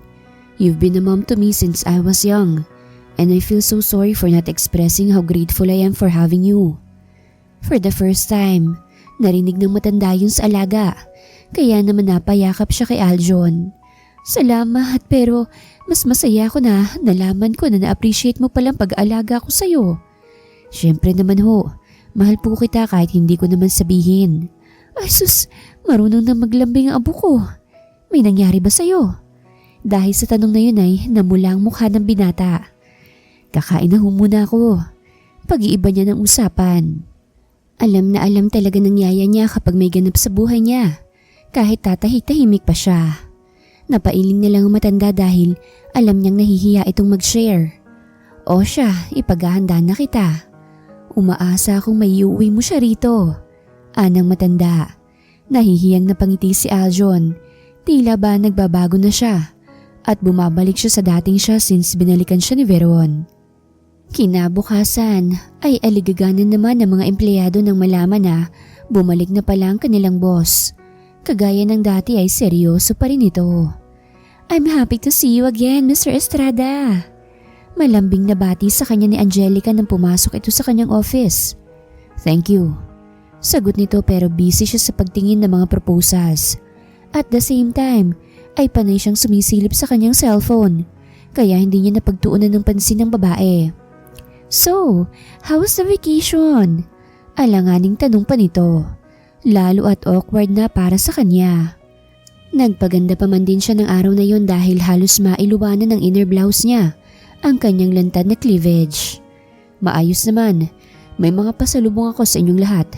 You've been a mom to me since I was young, and I feel so sorry for not expressing how grateful I am for having you. For the first time, narinig ng matanda yun sa alaga, kaya naman napayakap siya kay Aljon. Salamat, pero mas masaya ako na nalaman ko na na-appreciate mo palang pag-aalaga ko sa'yo. Siyempre naman ho, mahal po kita kahit hindi ko naman sabihin. Ay sus, marunong na maglambing ang abo ko. May nangyari ba sa'yo? Dahil sa tanong na yun ay namula ang mukha ng binata. Kakain na muna ako. Pag-iiba niya ng usapan. Alam na alam talaga ng yaya niya kapag may ganap sa buhay niya. Kahit tatahik-tahimik pa siya. Napailing na lang ang matanda dahil alam niyang nahihiya itong mag-share. O siya, ipaghahanda na kita. Umaasa akong may iuwi mo siya rito. Anang matanda. Nahihiyang napangiti si Aljon. Tila ba nagbabago na siya. At bumabalik siya sa dating siya since binalikan siya ni Veron. Kinabukasan ay aligaganan naman ng mga empleyado nang malaman na Bumalik na pala ang kanilang boss. Kagaya ng dati ay seryoso pa rin ito. I'm happy to see you again, Mr. Estrada. Malambing na bati sa kanya ni Angelica nang pumasok ito sa kanyang office. Thank you. Sagot nito pero busy siya sa pagtingin ng mga proposals. At the same time, ay panay siyang sumisilip sa kanyang cellphone. Kaya hindi niya napagtuunan ng pansin ng babae. So, how was the vacation? Alanganing tanong pa nito. Lalo at awkward na para sa kanya. Nagpaganda pa man din siya ng araw na yon dahil halos mailuwanan ng inner blouse niya ang kanyang lantad na cleavage. Maayos naman, may mga pasalubong ako sa inyong lahat.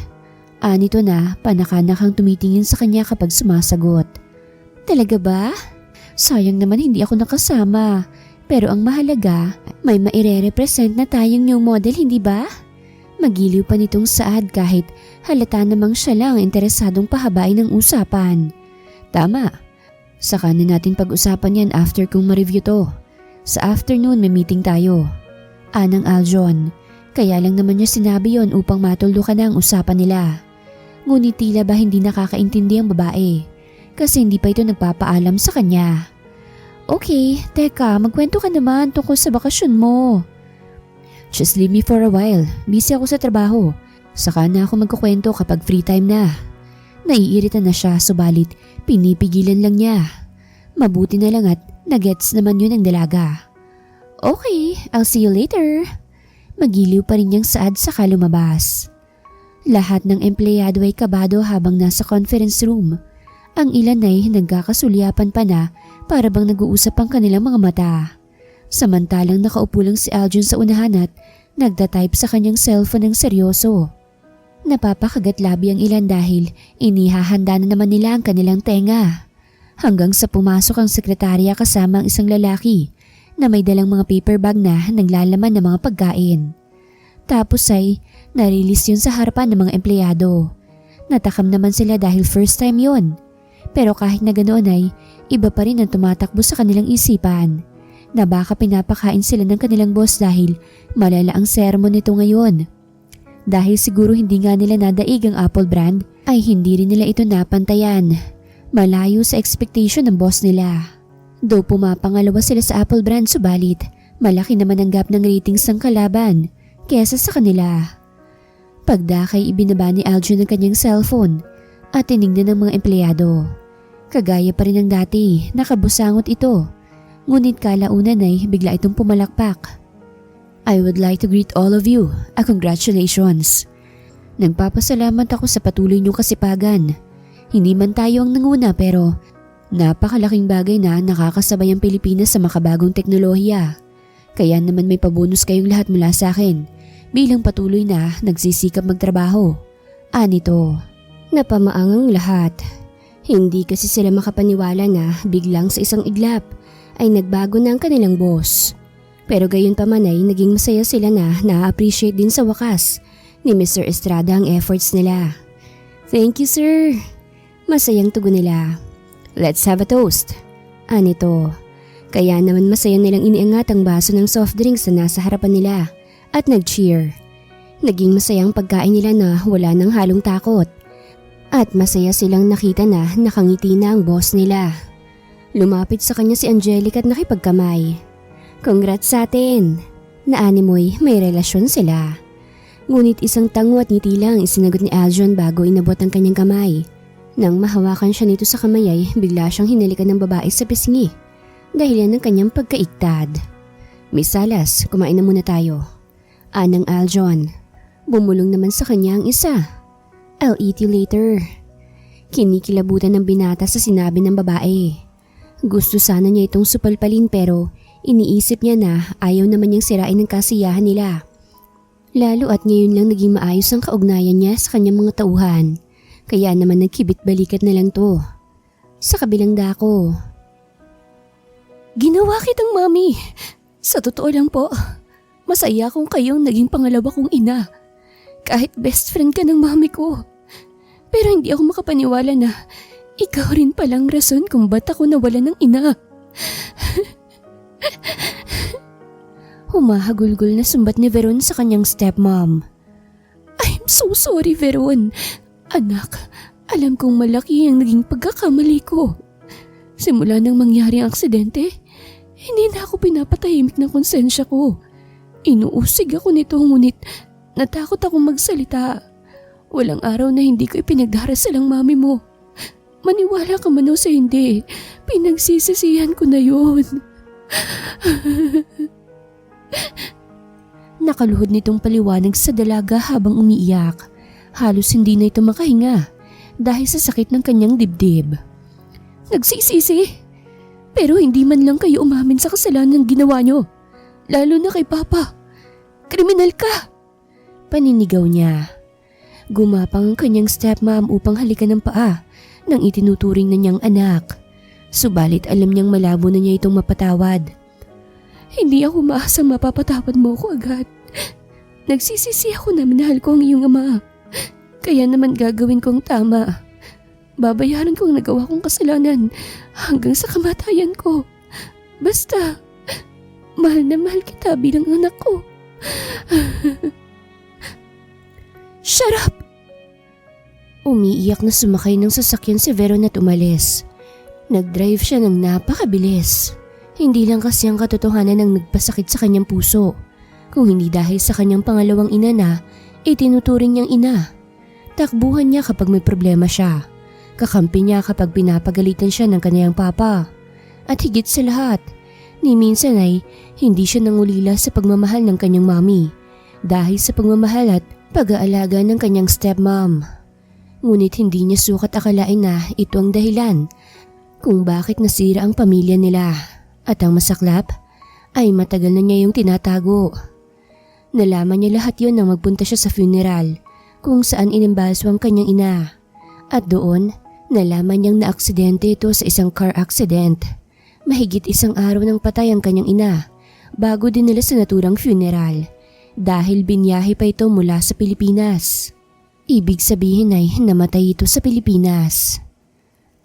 Anito na, panakanakang tumitingin sa kanya kapag sumasagot. Talaga ba? Sayang naman hindi ako nakasama. Pero ang mahalaga, may maire-represent na tayong new model, hindi ba? Magiliw pa nitong Saad kahit halata namang siya lang interesadong pahabain ng usapan. Tama. Saka na natin pag-usapan yan after kong ma-review to. Sa afternoon may meeting tayo. Anang Aljon. Kaya lang naman niya sinabi yon upang matuldukan na ang usapan nila. Ngunit tila ba hindi nakakaintindi ang babae kasi hindi pa ito nagpapaalam sa kanya. Okay, teka, magkwento ka naman tungkol sa bakasyon mo. Just leave me for a while. Busy ako sa trabaho. Saka na ako magkukwento kapag free time na. Naiirita na siya subalit pinipigilan lang niya. Mabuti na lang at nagets naman yun ang dalaga. Okay, I'll see you later. Magiliw pa rin niyang Saad saka lumabas. Lahat ng empleyado ay kabado habang nasa conference room. Ang ilan ay nagkakasulyapan pa na para bang nag-uusap ang kanilang mga mata. Samantalang nakaupo lang si Aljun sa unahan at nagda-type sa kanyang cellphone ng seryoso. Napapakagat labi ang ilan dahil inihahanda na naman nila ang kanilang tenga. Hanggang sa pumasok ang sekretarya kasama ang isang lalaki na may dalang mga paper bag na naglalaman ng mga pagkain. Tapos ay narilis yun sa harapan ng mga empleyado. Natakam naman sila dahil first time yun. Pero kahit na ganoon ay iba pa rin ang tumatakbo sa kanilang isipan na baka pinapakain sila ng kanilang boss dahil malala ang sermon nito ngayon. Dahil siguro hindi nga nila nadaig ang Apple brand ay hindi rin nila ito napantayan. Malayo sa expectation ng boss nila. Though pumapangalawa sila sa Apple brand subalit malaki naman ang gap ng ratings ng kalaban kesa sa kanila. Pagdakay ibinaba ni Aljun ang kanyang cellphone at tinignan ng mga empleyado. Kagaya pa rin ng dati, nakabusangot ito. Ngunit kalaunan ay bigla itong pumalakpak. I would like to greet all of you. Congratulations. Nagpapasalamat ako sa patuloy niyong kasipagan. Hindi man tayo ang nanguna pero napakalaking bagay na nakakasabay ang Pilipinas sa makabagong teknolohiya. Kaya naman may pabonus kayong lahat mula sa akin bilang patuloy na nagsisikap magtrabaho. Anito. Napamaangang lahat. Hindi kasi sila makapaniwala na biglang sa isang iglap ay nagbago na ang kanilang boss. Pero gayon pa man ay naging masaya sila na na-appreciate din sa wakas ni Mr. Estrada ang efforts nila. Thank you, sir. Masayang tugon nila. Let's have a toast. Anito. Kaya naman masaya nilang iniangat ang baso ng soft drinks na nasa harapan nila at nag-cheer. Naging masayang pagkain nila na wala ng halong takot. At masaya silang nakita na nakangiti na ang boss nila. Lumapit sa kanya si Angelica at nakipagkamay. Congrats sa atin. Naanimoy may relasyon sila. Ngunit isang tango at ngiti lang isinagot ni Aljon bago inabot ang kanyang kamay. Nang mahawakan siya nito sa kamay ay bigla siyang hinalikan ng babae sa pisngi. Dahilan ng kanyang pagkaiktad. Miss Salas, kumain na muna tayo. Anang Aljon. Bumulong naman sa kanya ang isa. I'll eat you later. Kinikilabutan ng binata sa sinabi ng babae. Gusto sana niya itong supalpalin pero iniisip niya na ayaw naman niyang sirain ang kasiyahan nila. Lalo at ngayon lang naging maayos ang kaugnayan niya sa kanyang mga tauhan. Kaya naman nagkibit-balikat na lang to. Sa kabilang dako. Ginawa kitang mami. Sa totoo lang po, masaya kung kayong naging pangalawa kong ina. Kahit best friend ka ng mami ko. Pero hindi ako makapaniwala na ikaw rin palang rason kung ba't ako nawalan ng ina. Humahagulgol na sumbat ni Veron sa kanyang stepmom. I'm so sorry, Veron. Anak, alam kong malaki ang naging pagkakamali ko. Simula nang mangyari ang aksidente, hindi na ako pinapatahimik ng konsensya ko. Inuusig ako nito ngunit natakot akong magsalita. Walang araw na hindi ko ipinagdarasal ang mami mo. Maniwala ka man o sa hindi, pinagsisisihan ko na yun. Nakaluhod nitong paliwanag sa dalaga habang umiiyak. Halos hindi na ito makahinga dahil sa sakit ng kanyang dibdib. Nagsisisi, pero hindi man lang kayo umamin sa kasalanan ginawa nyo. Lalo na kay Papa. Kriminal ka! Paninigaw niya. Gumapang ang kanyang stepmom upang halikan ng paa ng itinuturing na niyang anak. Subalit alam niyang malabo na niya itong mapatawad. Hindi ako maasang mapapatawad mo ko agad. Nagsisisi ako na minahal ko ang iyong ama. Kaya naman gagawin kong tama. Babayaran ko ang nagawa kong kasalanan hanggang sa kamatayan ko. Basta, mahal na mahal kita bilang anak ko. Shut up! Umiiyak na sumakay ng sasakyan si Veron at umalis. Nag-drive siya ng napakabilis. Hindi lang kasi ang katotohanan ang nagpasakit sa kanyang puso. Kung hindi dahil sa kanyang pangalawang ina na, itinuturing niyang ina. Takbuhan niya kapag may problema siya. Kakampi niya kapag pinapagalitan siya ng kanyang papa. At higit sa lahat, ni minsan ay hindi siya nangulila sa pagmamahal ng kanyang mami dahil sa pagmamahal at pag-aalaga ng kanyang stepmom. Ngunit hindi niya sukat akalain na ito ang dahilan kung bakit nasira ang pamilya nila. At ang masaklap ay matagal na niya yung tinatago. Nalaman niya lahat yon nang magpunta siya sa funeral kung saan inimbalso ang kanyang ina. At doon, nalaman niyang naaksidente ito sa isang car accident. Mahigit isang araw nang patay ang kanyang ina bago din nila sa naturang funeral dahil binyahe pa ito mula sa Pilipinas. Ibig sabihin ay namatay ito sa Pilipinas.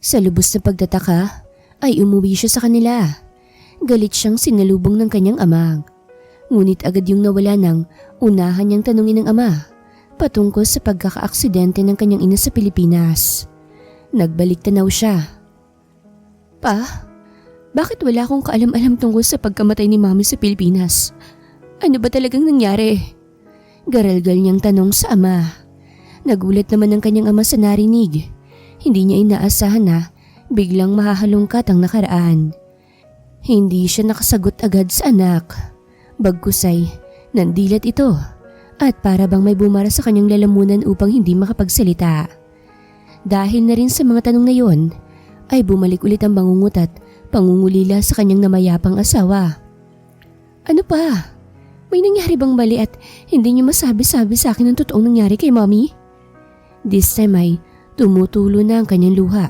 Sa lubos na pagtataka ay umuwi siya sa kanila. Galit siyang sinalubong ng kanyang ama. Ngunit agad yung nawala nang unahan niyang tanungin ng ama patungkol sa pagkakaaksidente ng kanyang ina sa Pilipinas. Nagbalik tanaw siya. Pa, bakit wala akong kaalam-alam tungkol sa pagkamatay ni Mami sa Pilipinas? Ano ba talagang nangyari? Garalgal niyang tanong sa ama. Nagulat naman ang kanyang ama sa narinig. Hindi niya inaasahan na biglang mahahalungkat ang nakaraan. Hindi siya nakasagot agad sa anak. Bagkus ay nandilat ito at para bang may bumara sa kanyang lalamunan upang hindi makapagsalita. Dahil na rin sa mga tanong na yon, ay bumalik ulit ang bangungot at pangungulila sa kanyang namayapang asawa. Ano pa? May nangyari bang mali at hindi niyo masabi-sabi sa akin ang totoong nangyari kay Mommy? This time ay tumutulo na ang kanyang luha.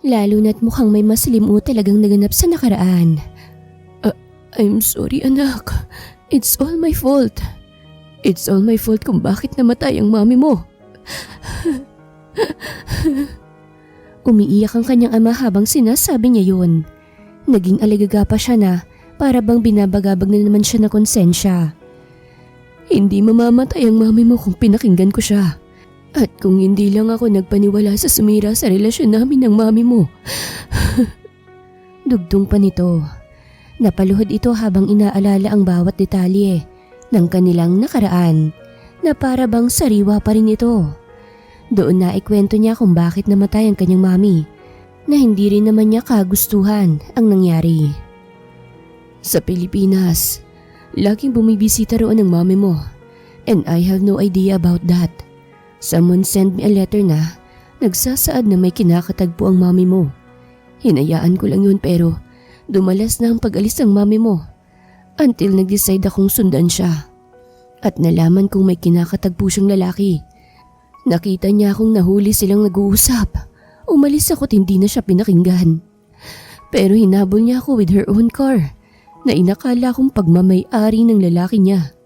Lalo na't mukhang may maslimu talagang naganap sa nakaraan. I'm sorry anak. It's all my fault. It's all my fault kung bakit namatay ang mami mo. Umiiyak ang kanyang ama habang sinasabi niya yun. Naging alagaga pa siya na para bang binabagabag na naman siya na konsensya. Hindi mamamatay ang mami mo kung pinakinggan ko siya. At kung hindi lang ako nagpaniwala sa sumira sa relasyon namin ng mami mo. Dugtong pa nito. Napaluhod ito habang inaalala ang bawat detalye ng kanilang nakaraan na para bang sariwa pa rin ito. Doon na ikwento niya kung bakit namatay ang kanyang mami na hindi rin naman niya kagustuhan ang nangyari. Sa Pilipinas, laging bumibisita roon ang mami mo and I have no idea about that. Someone sent me a letter na nagsasaad na may kinakatagpo ang mami mo. Hinayaan ko lang yun pero dumalas na ang pag-alis ng mami mo until nag-decide akong sundan siya. At nalaman kong may kinakatagpo siyang lalaki. Nakita niya akong nahuli silang nag-uusap. Umalis ako at hindi na siya pinakinggan. Pero hinabol niya ako with her own car na inakala kong pagmamay-ari ng lalaki niya.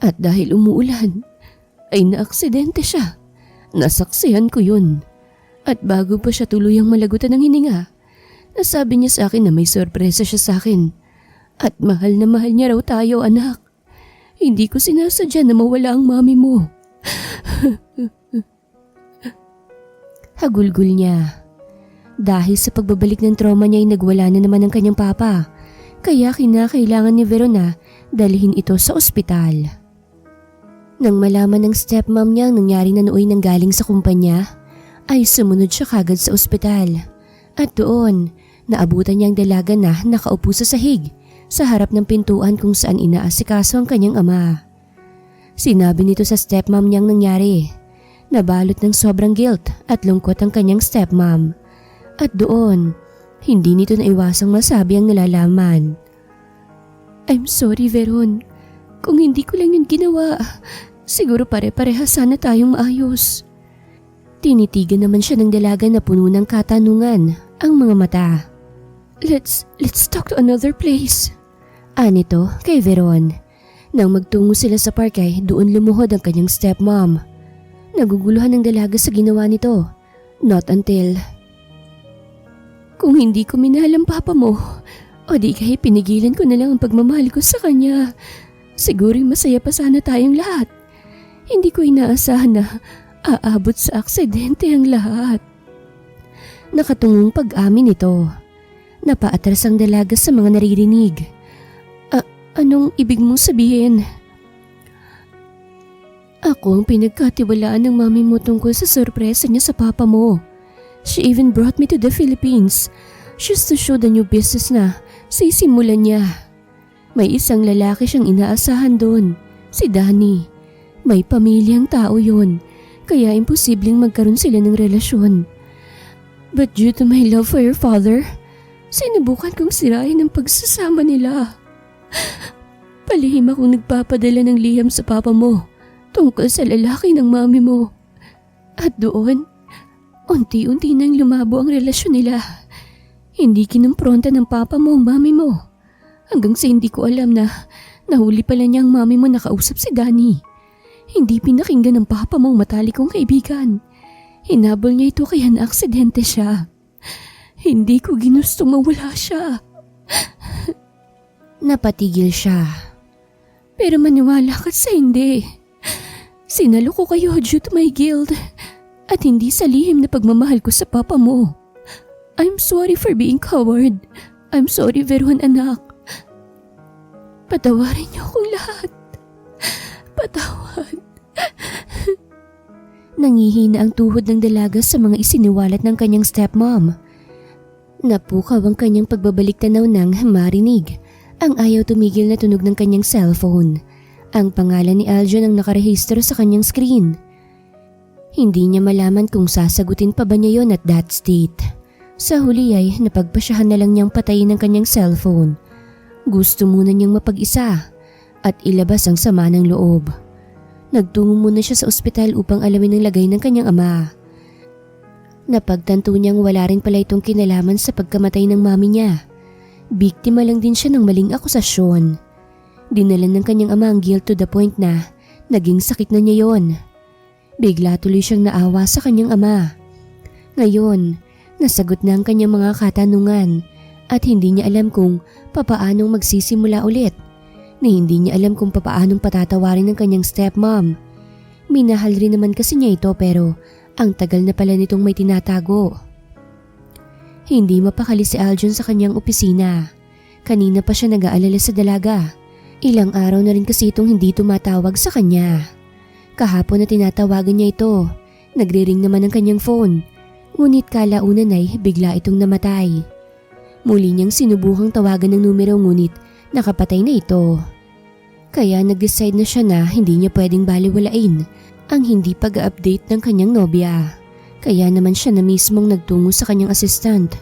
At dahil umuulan, ay naaksidente siya. Nasaksihan ko yun. At bago pa siya tuluyang malagutan ng hininga, nasabi niya sa akin na may sorpresa siya sa akin. At mahal na mahal niya raw tayo, anak. Hindi ko sinasadya na mawala ang mami mo. Hagulgol niya. Dahil sa pagbabalik ng trauma niya ay nagwala na naman ang kanyang papa, kaya kinakailangan ni Verona dalhin ito sa ospital. Nang malaman ng stepmom niya ang nangyari na nooy nanggaling sa kumpanya, ay sumunod siya kagad sa ospital. At doon, naabutan niya ang dalaga na nakaupo sa sahig sa harap ng pintuan kung saan inaasikaso ang kanyang ama. Sinabi nito sa stepmom niyang nangyari. Nabalot ng sobrang guilt at lungkot ang kanyang stepmom. At doon, hindi nito naiwasang masabi ang nalalaman. I'm sorry, Veron. Kung hindi ko lang yun ginawa, siguro pare-pareha sana tayong maayos. Tinitigan naman siya ng dalaga na puno ng katanungan ang mga mata. Let's talk to another place. Anito kay Veron. Nang magtungo sila sa park ay doon lumuhod ang kanyang stepmom. Naguguluhan ng dalaga sa ginawa nito. Not until... Kung hindi ko minahal ang papa mo, o di kaya pinigilan ko na lang ang pagmamahal ko sa kanya, siguro'y masaya pa sana tayong lahat. Hindi ko inaasahan na aabot sa aksidente ang lahat. Nakatungong pag-amin nito. Napaatras ang dalaga sa mga naririnig. Anong ibig mong sabihin? Ako ang pinagkatiwalaan ng mami mo tungkol sa sorpresa niya sa papa mo. She even brought me to the Philippines just to show the new business na sisimulan niya. May isang lalaki siyang inaasahan doon, si Danny. May pamilyang tao yon, kaya imposibleng magkaroon sila ng relasyon. But due to my love for your father, sinubukan kong sirain ang pagsasama nila. Palihim akong nagpapadala ng liham sa papa mo tungkol sa lalaki ng mami mo. At doon, unti-unti nang lumabo ang relasyon nila. Hindi kinumpronta ng papa mo ang mami mo. Hanggang sa hindi ko alam na nahuli pala niya ang mami mo nakausap si Danny. Hindi pinakinggan ng papa mo ang matalikong kaibigan. Hinabol niya ito kaya naaksidente siya. Hindi ko ginustong mawala siya. Napatigil siya. Pero maniwala ka sa hindi. Sinalo ko kayo due to my guilt. At hindi sa lihim na pagmamahal ko sa papa mo. I'm sorry for being coward. I'm sorry, Veron anak. Patawarin niyo akong lahat. Patawad. Nangihina ang tuhod ng dalaga sa mga isiniwalat ng kanyang stepmom. Napukaw ang kanyang pagbabalik tanaw nang marinig ang ayaw tumigil na tunog ng kanyang cellphone. Ang pangalan ni Aljon ang nakarehistro sa kanyang screen. Hindi niya malaman kung sasagutin pa ba niya yon at that state. Sa huli ay napagpasyahan na lang niyang patayin ang kanyang cellphone. Gusto muna niyang mapag-isa at ilabas ang sama ng loob. Nagtungo muna siya sa ospital upang alamin ang lagay ng kanyang ama. Napagtanto niyang wala rin pala itong kinalaman sa pagkamatay ng mami niya. Biktima lang din siya ng maling akusasyon. Dinalan ng kanyang ama ang guilt to the point na naging sakit na niya yon. Bigla tuloy siyang naawa sa kanyang ama. Ngayon, nasagot na ang kanyang mga katanungan at hindi niya alam kung papaanong magsisimula ulit. Na hindi niya alam kung papaanong patatawarin ng kanyang stepmom. Minahal rin naman kasi niya ito pero ang tagal na pala nitong may tinatago. Hindi mapakali si Aljon sa kanyang opisina. Kanina pa siya nag-aalala sa dalaga. Ilang araw na rin kasi itong hindi tumatawag sa kanya. Kahapon na tinatawagan niya ito. Nagre-ring naman ang kanyang phone. Ngunit kalaunan ay bigla itong namatay. Muli niyang sinubukang tawagan ng numero ngunit nakapatay na ito. Kaya nag-decide na siya na hindi niya pwedeng baliwalain ang hindi pag-update ng kanyang nobya. Kaya naman siya na mismong nagtungo sa kanyang assistant.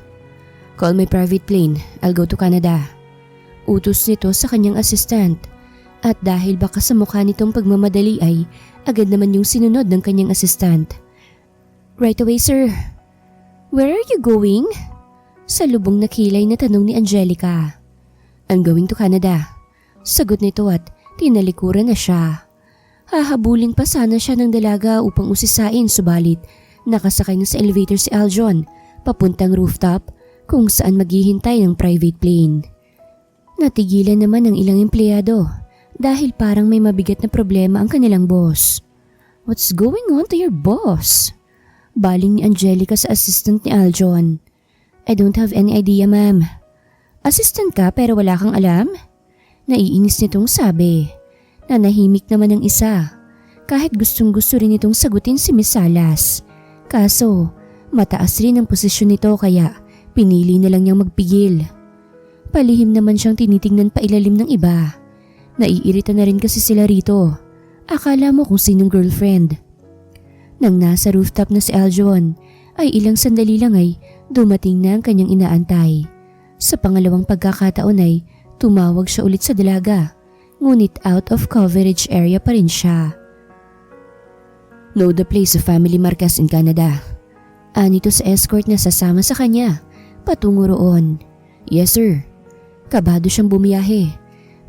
Call my private plane. I'll go to Canada. Utos nito sa kanyang assistant. At dahil baka sa mukha nitong pagmamadali ay agad naman yung sinunod ng kanyang assistant. Right away, sir. Where are you going? Sa lubong na kilay na tanong ni Angelica. I'm going to Canada. Sagot nito at tinalikuran na siya. Hahabulin pa sana siya ng dalaga upang usisain subalit nakasakay na sa elevator si Aljon papuntang rooftop kung saan maghihintay ng private plane. Natigilan naman ng ilang empleyado dahil parang may mabigat na problema ang kanilang boss. What's going on to your boss? Baling ni Angelica sa assistant ni Aljon. I don't have any idea, ma'am. Assistant ka pero wala kang alam? Naiinis nitong sabi. Nanahimik naman ang isa. Kahit gustong gusto rin itong sagutin si Miss Salas. Kaso, mataas rin ang posisyon nito kaya pinili na lang niyang magpigil. Palihim naman siyang tinitingnan pa ilalim ng iba. Naiirita na rin kasi sila rito. Akala mo kung sinong girlfriend. Nang nasa rooftop na si Aljon, ay ilang sandali lang ay dumating na ang kanyang inaantay. Sa pangalawang pagkakataon ay tumawag siya ulit sa dalaga, ngunit out of coverage area pa rin siya. Know the place of Family Marquez in Canada. Anito sa escort na sasama sa kanya, patungo roon. Yes sir. Kabado siyang bumiyahe.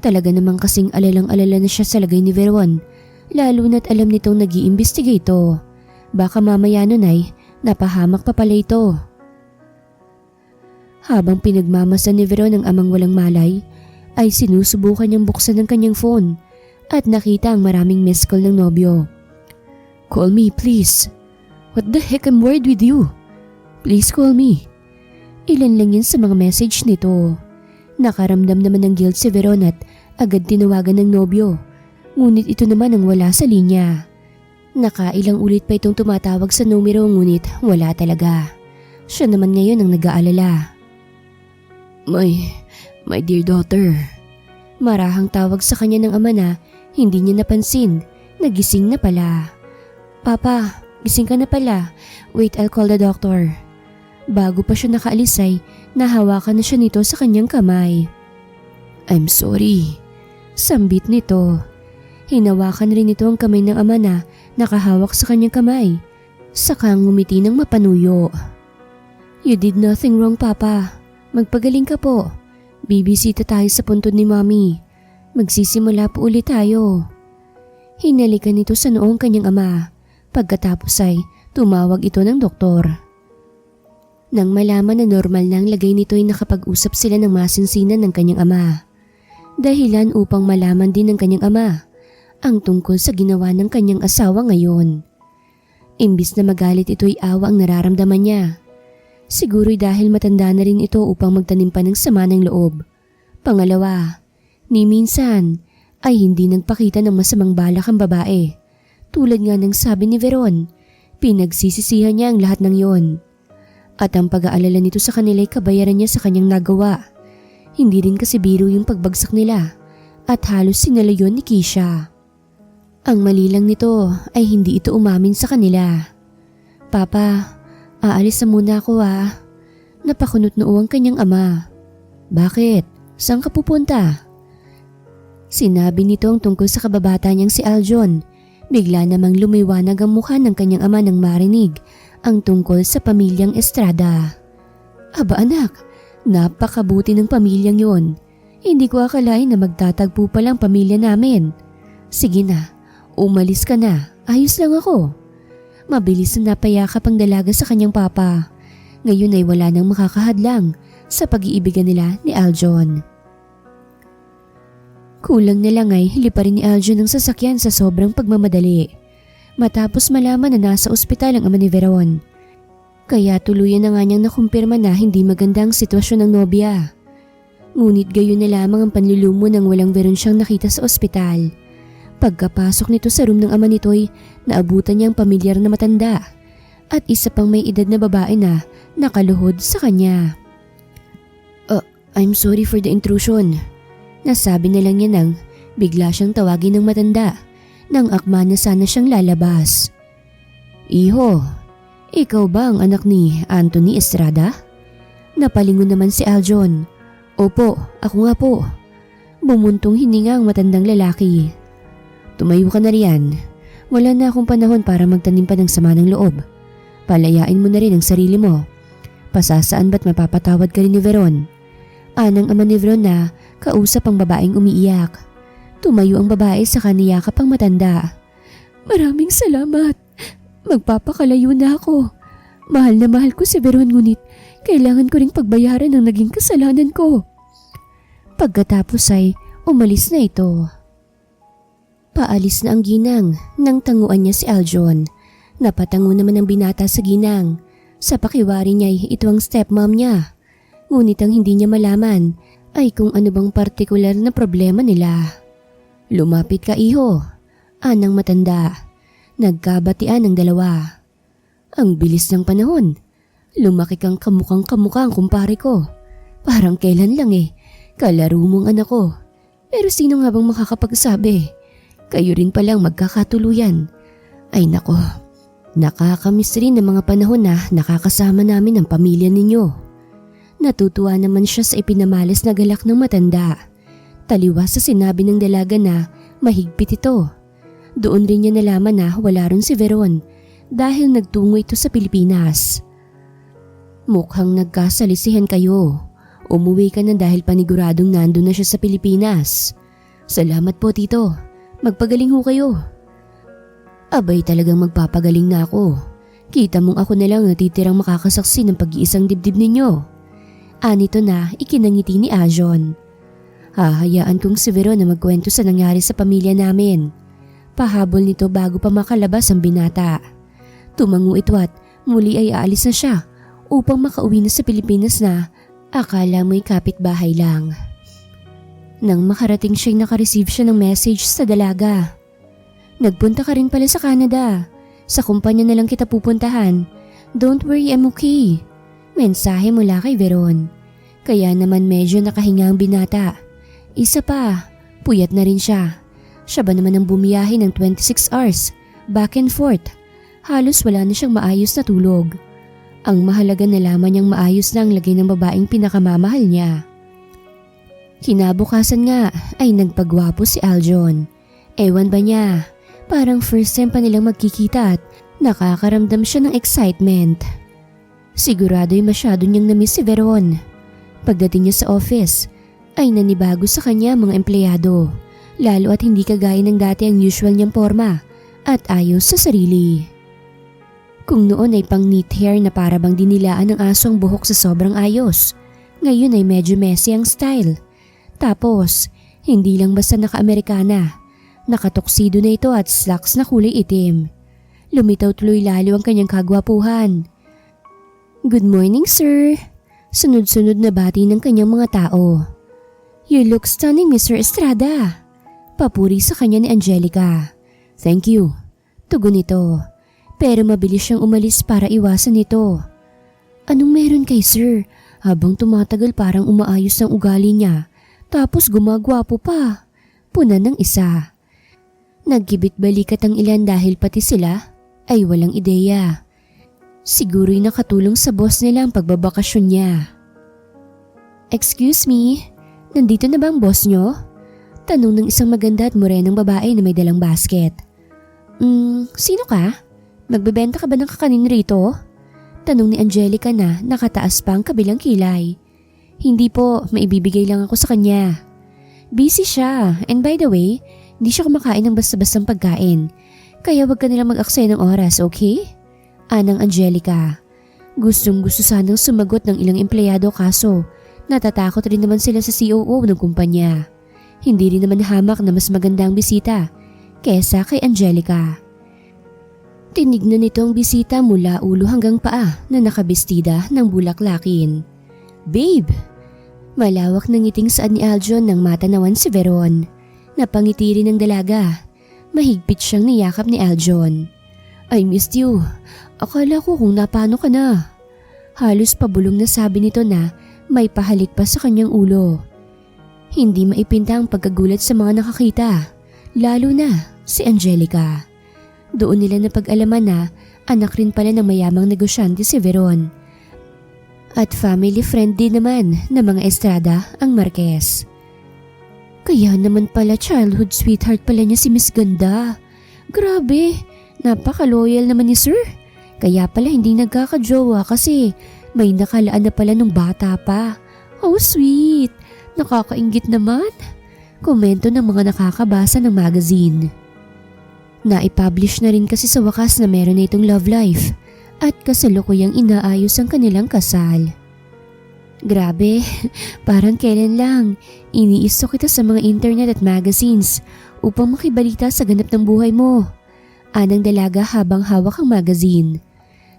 Talaga namang kasing alalang-alala na siya sa lagay ni Veron, lalo na't alam nitong nag-iimbestigate ito. Baka mamaya nun ay napahamak pa pala ito. Habang pinagmamasan ni Veron ang amang walang malay, ay sinusubukan niyang buksan ang kanyang phone at nakita ang maraming missed call ng nobyo. Call me please. What the heck, I'm worried with you. Please call me. Ilan lang yan sa mga message nito. Nakaramdam naman ng guilt si Veron at agad tinawagan ng nobyo. Ngunit ito naman ang wala sa linya. Nakailang ulit pa itong tumatawag sa numero ngunit wala talaga. Siya naman ngayon ang nag-aalala. My dear daughter. Marahang tawag sa kanya ng ama na hindi niya napansin. Nagising na pala. Papa, gising ka na pala. Wait, I'll call the doctor. Bago pa siya nakaalis ay nahawakan na siya nito sa kanyang kamay. I'm sorry. Sambit nito. Hinawakan rin ito ang kamay ng ama na nakahawak sa kanyang kamay. Saka ngumiti ng mapanuyo. You did nothing wrong, Papa. Magpagaling ka po. Bibisita tayo sa puntod ni Mommy. Magsisimula po ulit tayo. Hinalikan nito sa noong kanyang ama. Pagkatapos ay tumawag ito ng doktor. Nang malaman na normal na ang lagay nito ay nakapag-usap sila ng masinsinan ng kanyang ama. Dahilan upang malaman din ng kanyang ama ang tungkol sa ginawa ng kanyang asawa ngayon. Imbis na magalit ito'y awa ang nararamdaman niya. Siguro'y dahil matanda na rin ito upang magtanim pa ng sama ng loob. Pangalawa, ni minsan ay hindi nagpakita ng masamang balak ang babae. Tulad nga ng sabi ni Veron, pinagsisisihan niya ang lahat ng yon. At ang pag-aalala nito sa kanila ay kabayaran niya sa kanyang nagawa. Hindi rin kasi biro yung pagbagsak nila at halos sinalayon ni Keisha. Ang mali lang nito ay hindi ito umamin sa kanila. Papa, aalis na muna ako ah. Napakunot noo ang kanyang ama. Bakit? Saan ka pupunta? Sinabi nito ang tungkol sa kababata niyang si Aljon. Bigla namang lumiwanag ang mukha ng kanyang ama nang marinig ang tungkol sa pamilyang Estrada. Aba anak, napakabuti ng pamilyang yon. Hindi ko akalain na magtatagpo pala ang pamilya namin. Sige na, umalis ka na, ayos lang ako. Mabilis na napayakap ang dalaga sa kanyang papa. Ngayon ay wala nang makakahadlang sa pag-iibigan nila ni Aljon. Kulang na lang ay hili pa rin ni Aljon ang sasakyan sa sobrang pagmamadali. Matapos malaman na nasa ospital ang ama ni Veron. Kaya tuluyan na nga niyang nakumpirma na hindi maganda ang sitwasyon ng nobya. Ngunit gayon na lamang ang panlulumo nang walang Veron siyang nakita sa ospital. Pagkapasok nito sa room ng ama nito'y naabutan niya ang pamilyar na matanda at isa pang may edad na babae na nakaluhod sa kanya. I'm sorry for the intrusion. Nasabi na lang niya nang bigla siyang tawagin ng matanda nang akma na sana siyang lalabas. Iho, ikaw ba ang anak ni Anthony Estrada? Napalingon naman si Aljon. Opo, ako nga po. Bumuntong hininga ang matandang lalaki. Tumayo ka na riyan. Wala na akong panahon para magtanim pa ng sama ng loob. Palayain mo na rin ang sarili mo. Pasasaan ba't mapapatawad ka rin ni Veron? Anang ama ni Veron na kausap ang babaeng umiiyak. Tumayo ang babae sa kaniyakap ang matanda. Maraming salamat. Magpapakalayo na ako. Mahal na mahal ko si Veron ngunit kailangan ko ring pagbayaran ng naging kasalanan ko. Pagkatapos ay umalis na ito. Paalis na ang ginang nang tanguan niya si Aljon. Napatango naman ang binata sa ginang. Sa pakiwari niya'y ito ang stepmom niya. Ngunit ang hindi niya malaman ay kung ano bang partikular na problema nila. Lumapit ka iho, anang matanda. Nagkabatian ang dalawa. Ang bilis ng panahon. Lumaki kang kamukhang-kamukha ang kumpare ko. Parang kailan lang kalaro mong anak ko. Pero sino nga bang makakapagsabi? Kayo rin palang magkakatuluyan. Ay nako, nakakamiss rin ng mga panahon na nakakasama namin ang pamilya ninyo. Natutuwa naman siya sa ipinamalas na galak ng matanda. Taliwas sa sinabi ng dalaga na mahigpit ito. Doon rin niya nalaman na wala rin si Veron dahil nagtungo ito sa Pilipinas. Mukhang nagkasalisihan kayo. Umuwi ka na dahil paniguradong nandun na siya sa Pilipinas. Salamat po tito. Magpagaling ho kayo. Abay talagang magpapagaling na ako. Kita mong ako na lang natitirang makakasaksi ng pag-iisang dibdib ninyo. Anito na ikinangiti ni Ajon. Hahayaan kong si Veron na magkwento sa nangyari sa pamilya namin. Pahabol nito bago pa makalabas ang binata. Tumango ito at muli ay aalis na siya upang makauwi na sa Pilipinas na akala mo'y kapitbahay lang. Nang makarating siya'y nakareceive siya ng message sa dalaga. Nagpunta ka rin pala sa Canada. Sa kumpanya na lang kita pupuntahan. Don't worry, I'm okay. Mensahe mula kay Veron. Kaya naman medyo nakahinga ang binata. Isa pa, puyat na rin siya. Siya ba naman ang bumiyahe ng 26 hours, back and forth. Halos wala na siyang maayos na tulog. Ang mahalaga nalaman niyang maayos na ang lagay ng babaeng pinakamamahal niya. Kinabukasan nga ay nagpagwapo si Aljon. Ewan ba niya, parang first time pa nilang magkikita at nakakaramdam siya ng excitement. Sigurado'y masyado niyang namiss si Veron. Pagdating niya sa office, ay nanibago sa kanya mga empleyado. Lalo at hindi kagaya ng dati ang usual niyang forma at ayos sa sarili. Kung noon ay pang neat hair na para bang dinilaan ng aso ang buhok sa sobrang ayos, ngayon ay medyo messy ang style. Tapos, hindi lang basta naka-Amerikana, nakatoksido na ito at slacks na kulay itim. Lumitaw tuloy lalo ang kanyang kagwapuhan. Good morning, sir. Sunod-sunod na bati ng kanyang mga tao. You look stunning, Mr. Estrada. Papuri sa kanya ni Angelica. Thank you. Tugon nito. Pero mabilis siyang umalis para iwasan ito. Anong meron kay sir? Habang tumatagal parang umaayos ang ugali niya. Tapos gumagwapo pa. Punan ng isa. Nagkibit balikat ang ilan dahil pati sila ay walang ideya. Siguro'y nakatulong sa boss nila ang pagbabakasyon niya. Excuse me, nandito na ba ang boss niyo? Tanong ng isang maganda at morenong babae na may dalang basket. Sino ka? Magbebenta ka ba ng kakanin rito? Tanong ni Angelica na nakataas pa ang kabilang kilay. Hindi po, maibibigay lang ako sa kanya. Busy siya, and by the way, hindi siya kumakain ng basta-bastang pagkain. Kaya wag ka nilang mag-aksaya ng oras, okay? Anang Angelica. Gustong-gusto sanang sumagot ng ilang empleyado kaso natatakot rin naman sila sa COO ng kumpanya. Hindi rin naman hamak na mas magandang bisita kesa kay Angelica. Tinignan nito ang bisita mula ulo hanggang paa na nakabestida ng bulaklakin. Babe! Malawak ng ngiting saan ni Aljon nang matanawan si Veron. Napangiti rin ng dalaga. Mahigpit siyang niyakap ni Aljon. I missed you. Akala ko kung napano ka na. Halos pabulong na sabi nito na may pahalik pa sa kanyang ulo. Hindi maipinta ang pagkagulat sa mga nakakita, lalo na si Angelica. Doon nila napag-alaman na anak rin pala ng mayamang negosyante si Veron. At family friend din naman ng mga Estrada ang Marquez. Kaya naman pala childhood sweetheart pala niya si Miss Ganda. Grabe, napaka-loyal naman ni Sir. Kaya pala hindi nagkakajowa kasi may nakalaan na pala nung bata pa. How sweet! Nakakainggit naman. Komento ng mga nakakabasa ng magazine. Naipublish na rin kasi sa wakas na meron na itong love life at kasalukuyang inaayos ang kanilang kasal. Grabe, parang kailan lang. Iniisto kita sa mga internet at magazines upang makibalita sa ganap ng buhay mo. Anang dalaga habang hawak ang magazine.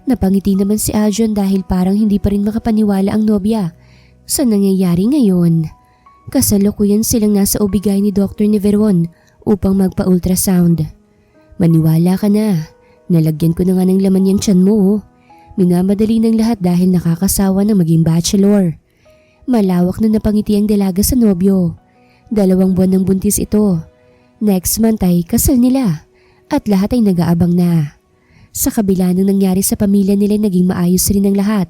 Napangiti naman si Aljon dahil parang hindi pa rin makapaniwala ang nobya sa nangyayari ngayon. Kasalukuyan silang nasa obigay ni Dr. Neveron upang magpa-ultrasound. Maniwala ka na, nalagyan ko na nga ng laman yung tiyan mo. Minamadali ng lahat dahil nakakasawa na maging bachelor. Malawak na napangiti ang dalaga sa nobyo. 2 buwan ng buntis ito. Next month ay kasal nila at lahat ay nag-aabang na. Sa kabila ng nangyari sa pamilya nila naging maayos rin ang lahat.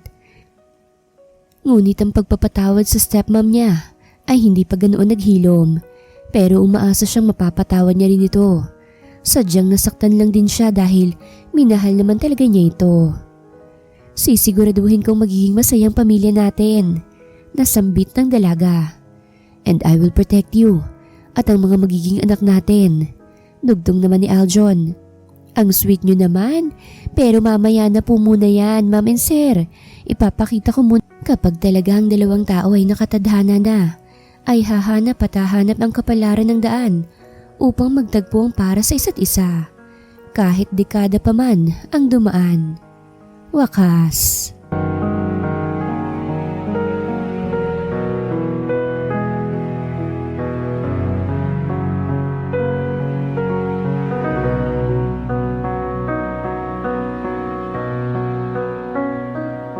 Ngunit ang pagpapatawad sa stepmom niya ay hindi pa ganoon naghilom, pero umaasa siyang mapapatawad niya rin ito. Sadyang nasaktan lang din siya dahil minahal naman talaga niya ito. Sisiguraduhin kong magiging masayang pamilya natin, nasambit ng dalaga. And I will protect you at ang mga magiging anak natin. Dugtong naman ni Aljon. Ang sweet nyo naman, pero mamaya na po muna yan, ma'am and sir. Ipapakita ko muna kapag talagang 2 tao ay nakatadhana na, ay hahanap at hahanap ng kapalaran ng daan upang magtagpo ang para sa isa't isa. Kahit dekada pa man ang dumaan. Wakas.